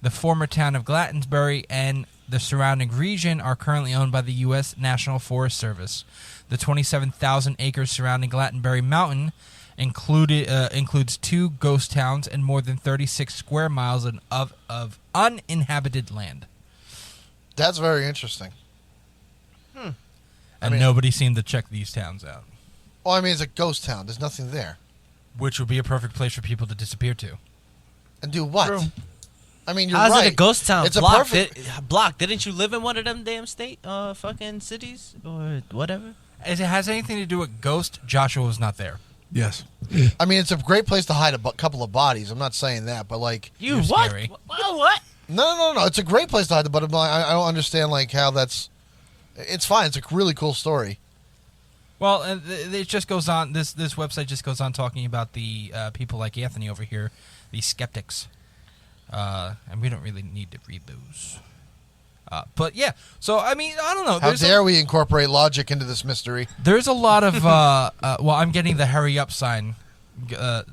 the former town of Glattensbury and the surrounding region are currently owned by the U.S. National Forest Service. The 27,000 acres surrounding Glattensbury Mountain includes 2 ghost towns and more than 36 square miles of uninhabited land. That's very interesting. And nobody seemed to check these towns out. Well, I mean, it's a ghost town. There's nothing there. Which would be a perfect place for people to disappear to. And do what? True. I mean, you're How's right. it a ghost town? It's Block. a perfect... Block. Didn't you live in one of them damn fucking cities or whatever? If it has anything to do with ghost, Joshua was not there. Yes. I mean, it's a great place to hide a couple of bodies. I'm not saying that, but like... You're what? Scary. What? No. It's a great place to hide the body. I don't understand like how that's... It's fine. It's a really cool story. Well, it just goes on. This website just goes on talking about the people like Anthony over here, the skeptics, and we don't really need to read those. But yeah, so I mean, I don't know. How dare we incorporate logic into this mystery? There's a lot of. Well, I'm getting the hurry up sign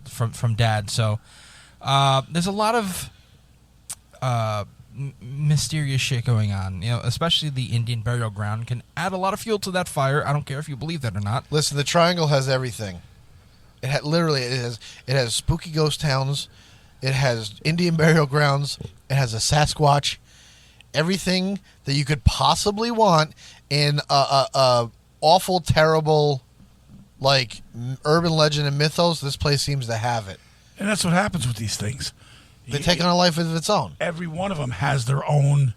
from Dad. So there's a lot of mysterious shit going on. Especially the Indian burial ground can add a lot of fuel to that fire. I don't care if you believe that or not. Listen, the Triangle has everything. It has spooky ghost towns. It has Indian burial grounds. It has a Sasquatch. Everything that you could possibly want in a awful, terrible, like urban legend and mythos. This place seems to have it, and that's what happens with these things. They take on a life of its own. Every one of them has their own,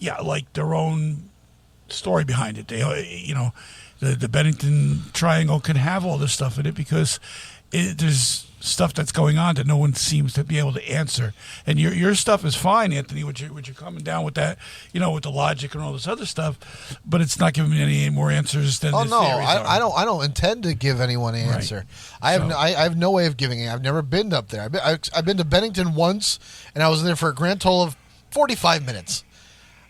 their own story behind it. They, the Bennington Triangle can have all this stuff in it because there's stuff that's going on that no one seems to be able to answer. And your stuff is fine, Anthony, what you're coming down with that, with the logic and all this other stuff, but it's not giving me any more answers than Oh the no, theories are. I don't intend to give anyone an answer. Right. I have no way of giving it. I've never been up there. I've been to Bennington once, and I was there for a grand total of 45 minutes.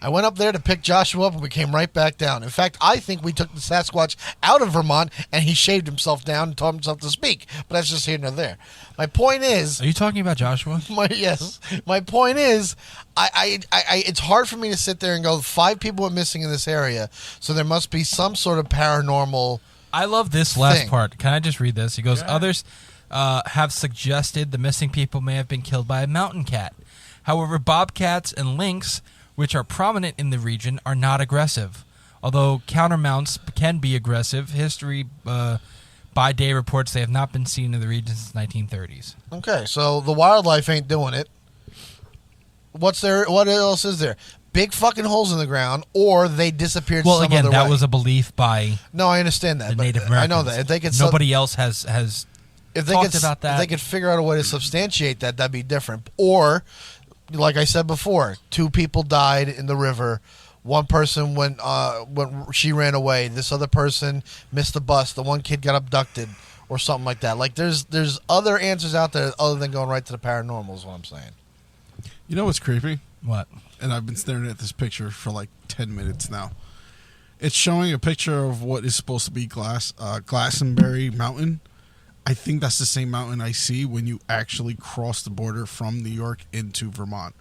I went up there to pick Joshua up, and we came right back down. In fact, I think we took the Sasquatch out of Vermont, and he shaved himself down and taught himself to speak. But that's just here nor there. My point is... Are you talking about Joshua? Yes. My point is, it's hard for me to sit there and go, 5 people are missing in this area, so there must be some sort of paranormal... I love this last part. Can I just read this? He goes, others have suggested the missing people may have been killed by a mountain cat. However, bobcats and lynx, which are prominent in the region, are not aggressive. Although countermounts can be aggressive, history by day reports they have not been seen in the region since 1930s. Okay, so the wildlife ain't doing it. What else is there? Big fucking holes in the ground, or they disappeared some other way. Well, again, that was a belief by No, I understand that. the but Native Americans. I know that. If they could Nobody else has talked about that. If they could figure out a way to substantiate that, that'd be different. Or... like I said before, 2 people died in the river. One person when she ran away. This other person missed the bus. The one kid got abducted or something like that. Like there's other answers out there other than going right to the paranormal is what I'm saying. You know what's creepy? What? And I've been staring at this picture for like 10 minutes now. It's showing a picture of what is supposed to be Glastonbury Mountain. I think that's the same mountain I see when you actually cross the border from New York into Vermont.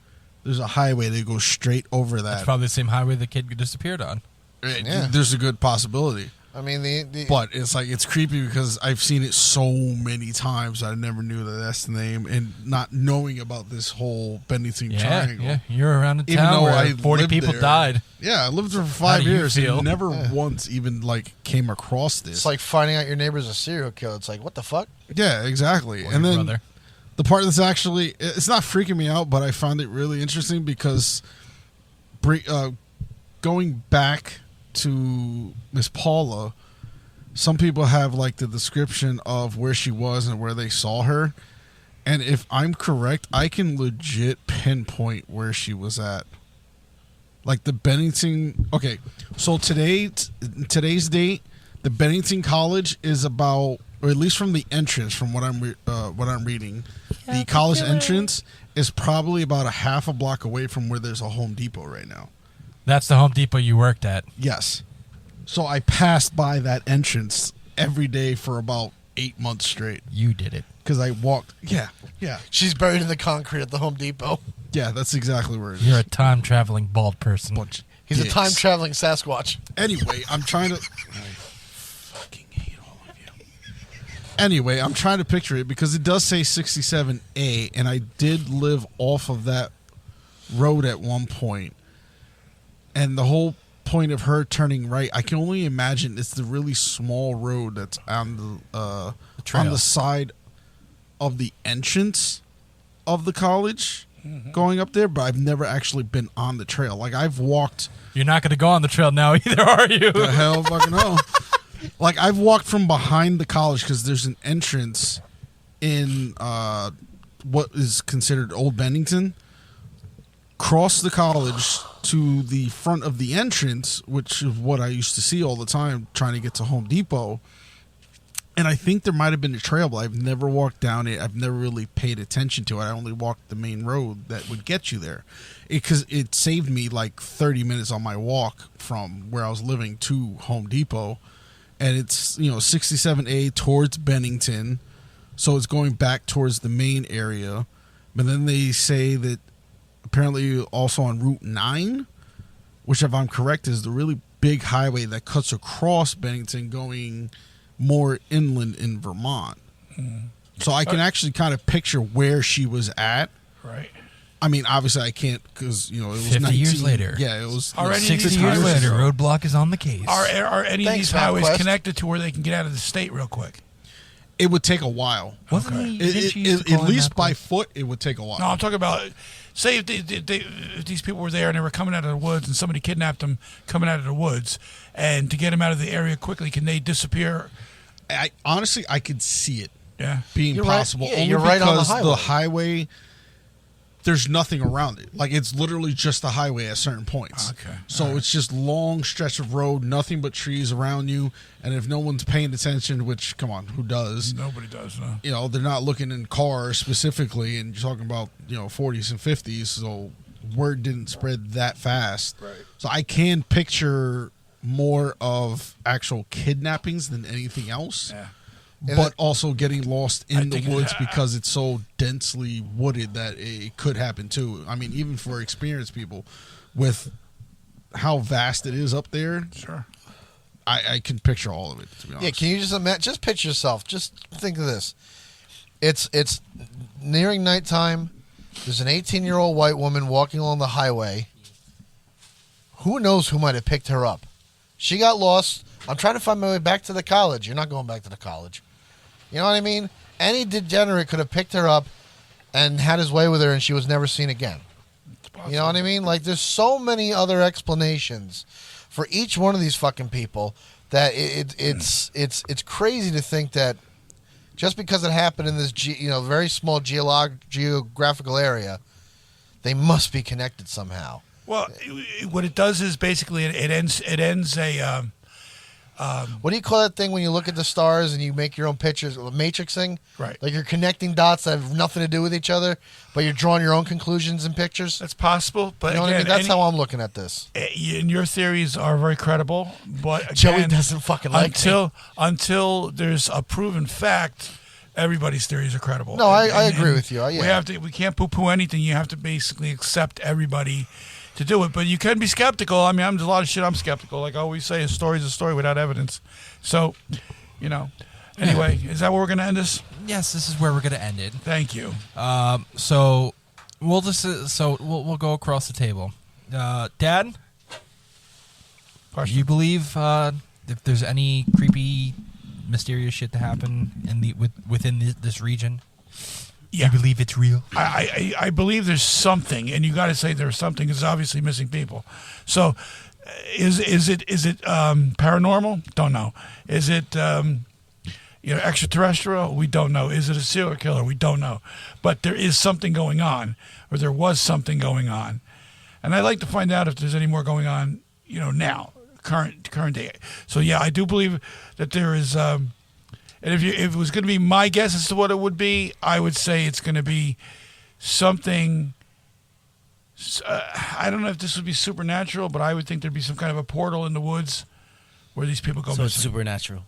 There's a highway that goes straight over that. That's probably the same highway the kid disappeared on. Yeah. There's a good possibility. I mean, but it's like it's creepy because I've seen it so many times. I never knew that's the name, and not knowing about this whole Bennington Triangle. Yeah, you're around a town where 40 people died. Yeah, I lived there for 5 years feel? and never once even came across this. It's like finding out your neighbor's a serial killer. It's like, what the fuck? Yeah, exactly. Or and your then brother. the part that's actually it's not freaking me out, but I found it really interesting because going back to Miss Paula. Some people have like the description of where she was and where they saw her. And if I'm correct, I can legit pinpoint where she was at. Like the Bennington. Okay, so today's date, the Bennington College is about, or at least from the entrance, from what I'm reading, the college entrance is probably about a half a block away from where there's a Home Depot right now. That's the Home Depot you worked at. Yes. So I passed by that entrance every day for about 8 months straight. You did it. Because I walked. Yeah. She's buried in the concrete at the Home Depot. Yeah, that's exactly where it is. You're a time-traveling bald person. He's a time-traveling Sasquatch. Anyway, I'm trying to... I fucking hate all of you. Anyway, I'm trying to picture it because it does say 67A, and I did live off of that road at one point. And the whole point of her turning right, I can only imagine it's the really small road that's on the side of the entrance of the college going up there, but I've never actually been on the trail. Like I've walked. You're not going to go on the trail now either, are you? The hell fucking no. Like I've walked from behind the college because there's an entrance in what is considered Old Bennington. Cross the college to the front of the entrance, which is what I used to see all the time trying to get to Home Depot. And I think there might have been a trail, but I've never walked down it. I've never really paid attention to it. I only walked the main road that would get you there. Because it saved me like 30 minutes on my walk from where I was living to Home Depot. And it's, 67A towards Bennington. So it's going back towards the main area. But then they say that apparently also on Route 9, which if I'm correct is the really big highway that cuts across Bennington going more inland in Vermont. So I can actually kind of picture where she was at. Right. I mean, obviously I can't because, it was 50 19 years later. Yeah, it was 60 years later. Roadblock is on the case. Are any of these Matt highways Quest. connected to where they can get out of the state real quick? It would take a while. Wasn't he? Didn't she used to At call him least that by place? foot, it would take a while. No, I'm talking about, say if if these people were there and they were coming out of the woods and somebody kidnapped them coming out of the woods, and to get them out of the area quickly, can they disappear? Honestly, I could see it being You're right. possible. Yeah, only you're right on the because highway. highway, there's nothing around it. Like, it's literally just the highway at certain points. Okay. So it's just long stretch of road, nothing but trees around you. And if no one's paying attention, which, come on, who does? Nobody does, no. They're not looking in cars specifically, and you're talking about, 40s and 50s, so word didn't spread that fast. Right. So I can picture more of actual kidnappings than anything else. Yeah. But also getting lost in the think- woods because it's so densely wooded that it could happen too. I mean, even for experienced people, with how vast it is up there, Sure. I can picture all of it, to be honest. Yeah, can you just imagine? Just picture yourself. Just think of this. It's nearing nighttime. There's an 18-year-old white woman walking along the highway. Who knows who might have picked her up? She got lost. I'm trying to find my way back to the college. You're not going back to the college. You know what I mean? Any degenerate could have picked her up and had his way with her, and she was never seen again. You know what I mean? Like, there's so many other explanations for each one of these fucking people that it's crazy to think that just because it happened in this very small geographical area, they must be connected somehow. Well, what it does is basically it ends a. What do you call that thing when you look at the stars and you make your own pictures? The matrix thing? Right. Like you're connecting dots that have nothing to do with each other, but you're drawing your own conclusions and pictures? That's possible, but you know what I mean? That's how I'm looking at this. And your theories are very credible, but again, Joey doesn't fucking like until there's a proven fact. Everybody's theories are credible. No, I agree with you. We can't poo-poo anything. You have to basically accept everybody to do it, but you can be skeptical. I mean, there's a lot of shit I'm skeptical. Like I always say, a story's a story without evidence. So, Anyway, is that where we're going to end this? Yes, this is where we're going to end it. Thank you. So we'll go across the table. Dad, Question. do you believe if there's any creepy, mysterious shit to happen within this region? Yeah. Do you believe it's real? I believe there's something, and you got to say there's something. It's obviously missing people. So, is it paranormal? Don't know. Is it extraterrestrial? We don't know. Is it a serial killer? We don't know. But there is something going on, or there was something going on, and I'd like to find out if there's any more going on. Now, current day. So yeah, I do believe that there is. And if it was going to be my guess as to what it would be, I would say it's going to be something. I don't know if this would be supernatural, but I would think there'd be some kind of a portal in the woods where these people go So missing. it's supernatural.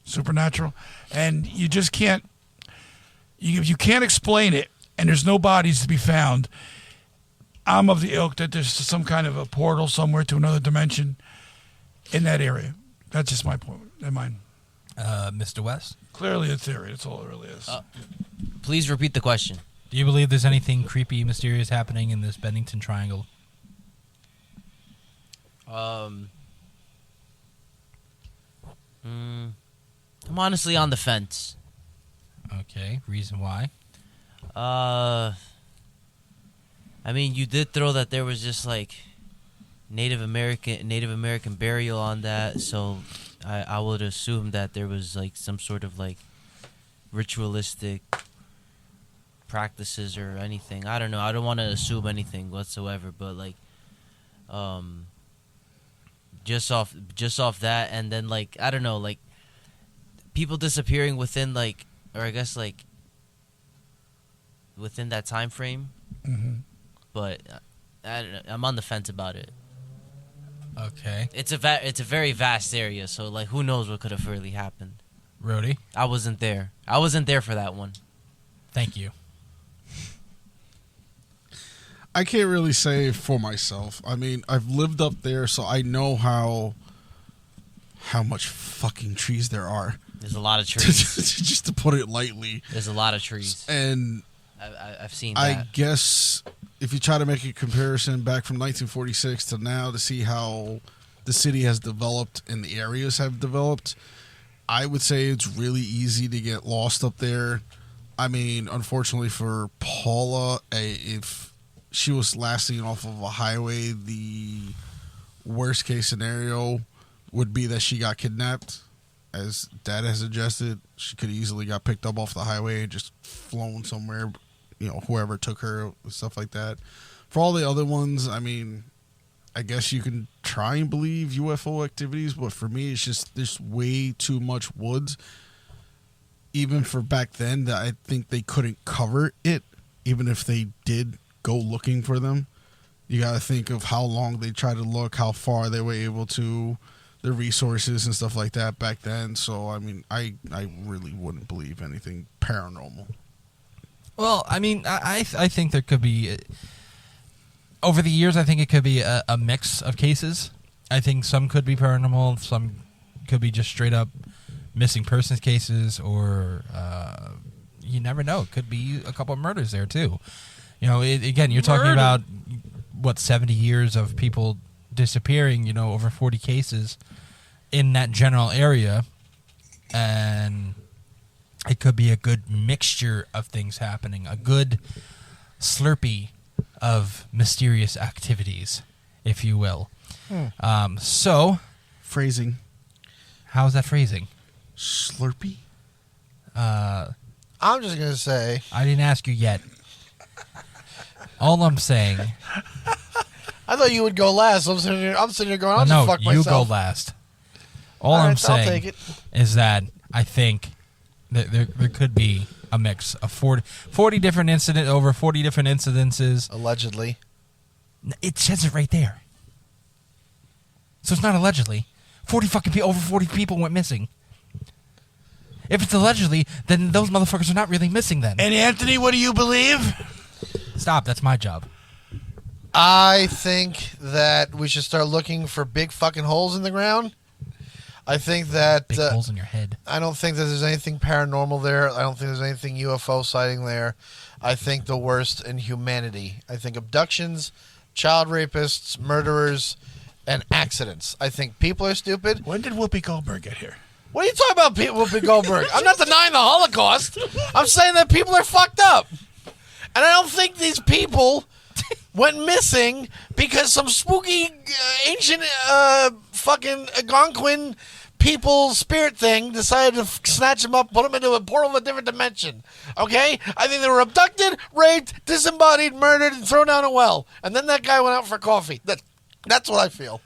Supernatural, and you just can't. You can't explain it, and there's no bodies to be found. I'm of the ilk that there's some kind of a portal somewhere to another dimension in that area. That's just my point and mine. Mr. West? Clearly a theory. That's all it really is. Please repeat the question. Do you believe there's anything creepy, mysterious happening in this Bennington Triangle? I'm honestly on the fence. Okay, reason why? I mean, you did throw that there was just like Native American burial on that, so I would assume that there was like some sort of like ritualistic practices or anything. I don't know. I don't want to assume anything whatsoever, but like just off that, and then like I don't know, like people disappearing within like, or I guess like within that time frame. Mm-hmm. But I don't know. I'm on the fence about it. Okay. It's a very vast area, so like who knows what could have really happened. Rhodey? I wasn't there. I wasn't there for that one. Thank you. I can't really say for myself. I mean, I've lived up there, so I know how much fucking trees there are. There's a lot of trees. Just to put it lightly. There's a lot of trees. And I've seen that. I guess if you try to make a comparison back from 1946 to now to see how the city has developed and the areas have developed, I would say it's really easy to get lost up there. I mean, unfortunately for Paula, if she was lasting off of a highway, the worst case scenario would be that she got kidnapped. As Dad has suggested, she could easily got picked up off the highway and just flown somewhere, whoever took her, stuff like that. For all the other ones, I mean, I guess you can try and believe UFO activities, but for me, it's just there's way too much woods. Even for back then, that I think they couldn't cover it, even if they did go looking for them. You got to think of how long they tried to look, how far they were able to, the resources and stuff like that back then. So, I mean, I really wouldn't believe anything paranormal. Well, I mean, I think there could be, over the years, I think it could be a mix of cases. I think some could be paranormal, some could be just straight up missing persons cases, or you never know. It could be a couple of murders there, too. Again, you're talking about, 70 years of people disappearing, over 40 cases in that general area. And it could be a good mixture of things happening, a good Slurpee of mysterious activities, if you will. So, phrasing. How's that phrasing? Slurpee? I'm just going to say... I didn't ask you yet. All I'm saying... I thought you would go last. I'm sitting here going, I'll just fuck myself. You go last. All I'm saying is that I think that there could be a mix of 40 different over 40 different incidences. Allegedly. It says it right there. So it's not allegedly. Over 40 people went missing. If it's allegedly, then those motherfuckers are not really missing then. And Anthony, what do you believe? Stop, that's my job. I think that we should start looking for big fucking holes in the ground. I think that... Big holes in your head. I don't think that there's anything paranormal there. I don't think there's anything UFO sighting there. I think the worst in humanity. I think abductions, child rapists, murderers, and accidents. I think people are stupid. When did Whoopi Goldberg get here? What are you talking about, Whoopi Goldberg? I'm not denying the Holocaust. I'm saying that people are fucked up. And I don't think these people went missing because some spooky ancient fucking Algonquin people spirit thing decided to snatch them up, put them into a portal of a different dimension. Okay? I think they were abducted, raped, disembodied, murdered, and thrown down a well. And then that guy went out for coffee. That's what I feel.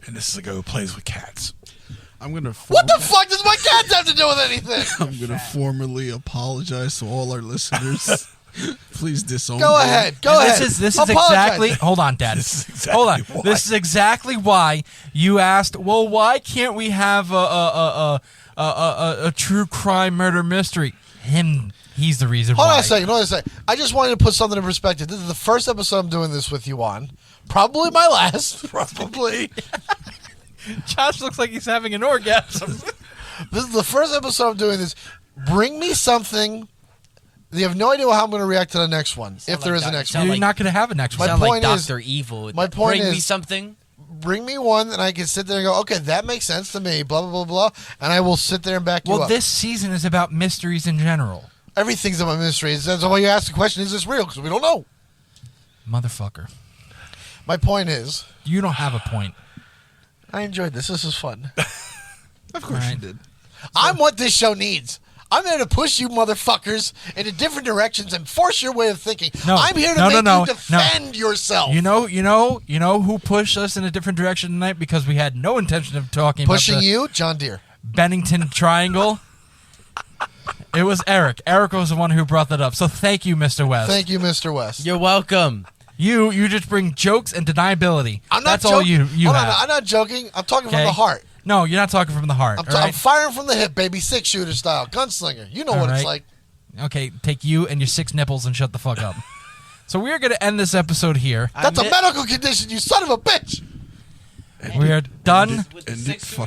And this is a guy who plays with cats. What the fuck does my cats have to do with anything? I'm going to formally apologize to all our listeners. Please disown Go them. ahead. Go ahead. This is exactly... Hold on, Dad. Hold on. This is exactly why you asked, well, why can't we have a true crime murder mystery? He's the reason why. Hold on a second. I just wanted to put something in perspective. This is the first episode I'm doing this with you on. Probably my last. Probably. Josh looks like he's having an orgasm. This is the first episode I'm doing this. Bring me something. You have no idea how I'm going to react to the next one, if there is a next one. You're not going to have a next one. Sound like Dr. Evil. My point Bring is, me something. Bring me one, and I can sit there and go, okay, that makes sense to me, blah, blah, blah, blah, and I will sit there and back you up. Well, this season is about mysteries in general. Everything's about mysteries. That's why you ask the question, is this real? Because we don't know. Motherfucker. My point is... You don't have a point. I enjoyed this. This was fun. Of course you did. I'm what this show needs. I'm there to push you motherfuckers into different directions and force your way of thinking. I'm here to make you defend yourself. You know who pushed us in a different direction tonight because we had no intention of talking Pushing about you? John Deere. Bennington Triangle. It was Eric. Eric was the one who brought that up. So thank you, Mr. West. Thank you, Mr. West. You're welcome. You just bring jokes and deniability. I'm not That's all you Hold have. on, I'm not joking. I'm talking from the heart. No, you're not talking from the heart. I'm firing from the hip, baby. 6-shooter style. Gunslinger. You know what it's like. Okay, take you and your 6 nipples and shut the fuck up. So we're going to end this episode here. That's a medical condition, you son of a bitch. We are done.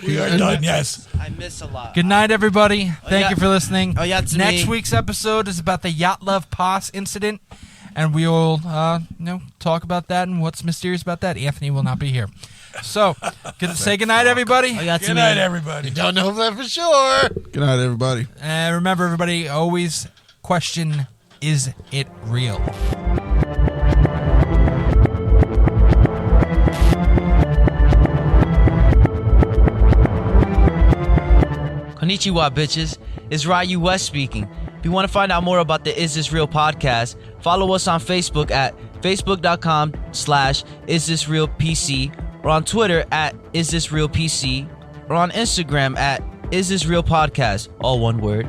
We are done, yes. I miss a lot. Good night, everybody. Thank you for listening. Oh, yeah, it's Next me. week's episode is about the Yacht Love Pass incident, and we will talk about that and what's mysterious about that. Anthony will not be here. So, say good night, everybody. Good night, everybody. You don't know that for sure. Good night, everybody. And remember, everybody, always question, is it real? Konnichiwa, bitches. It's Ryu West speaking. If you want to find out more about the Is This Real podcast, follow us on Facebook at facebook.com/isthisrealpc, or on Twitter at isthisrealpc, or on Instagram at isthisrealpodcast, all one word.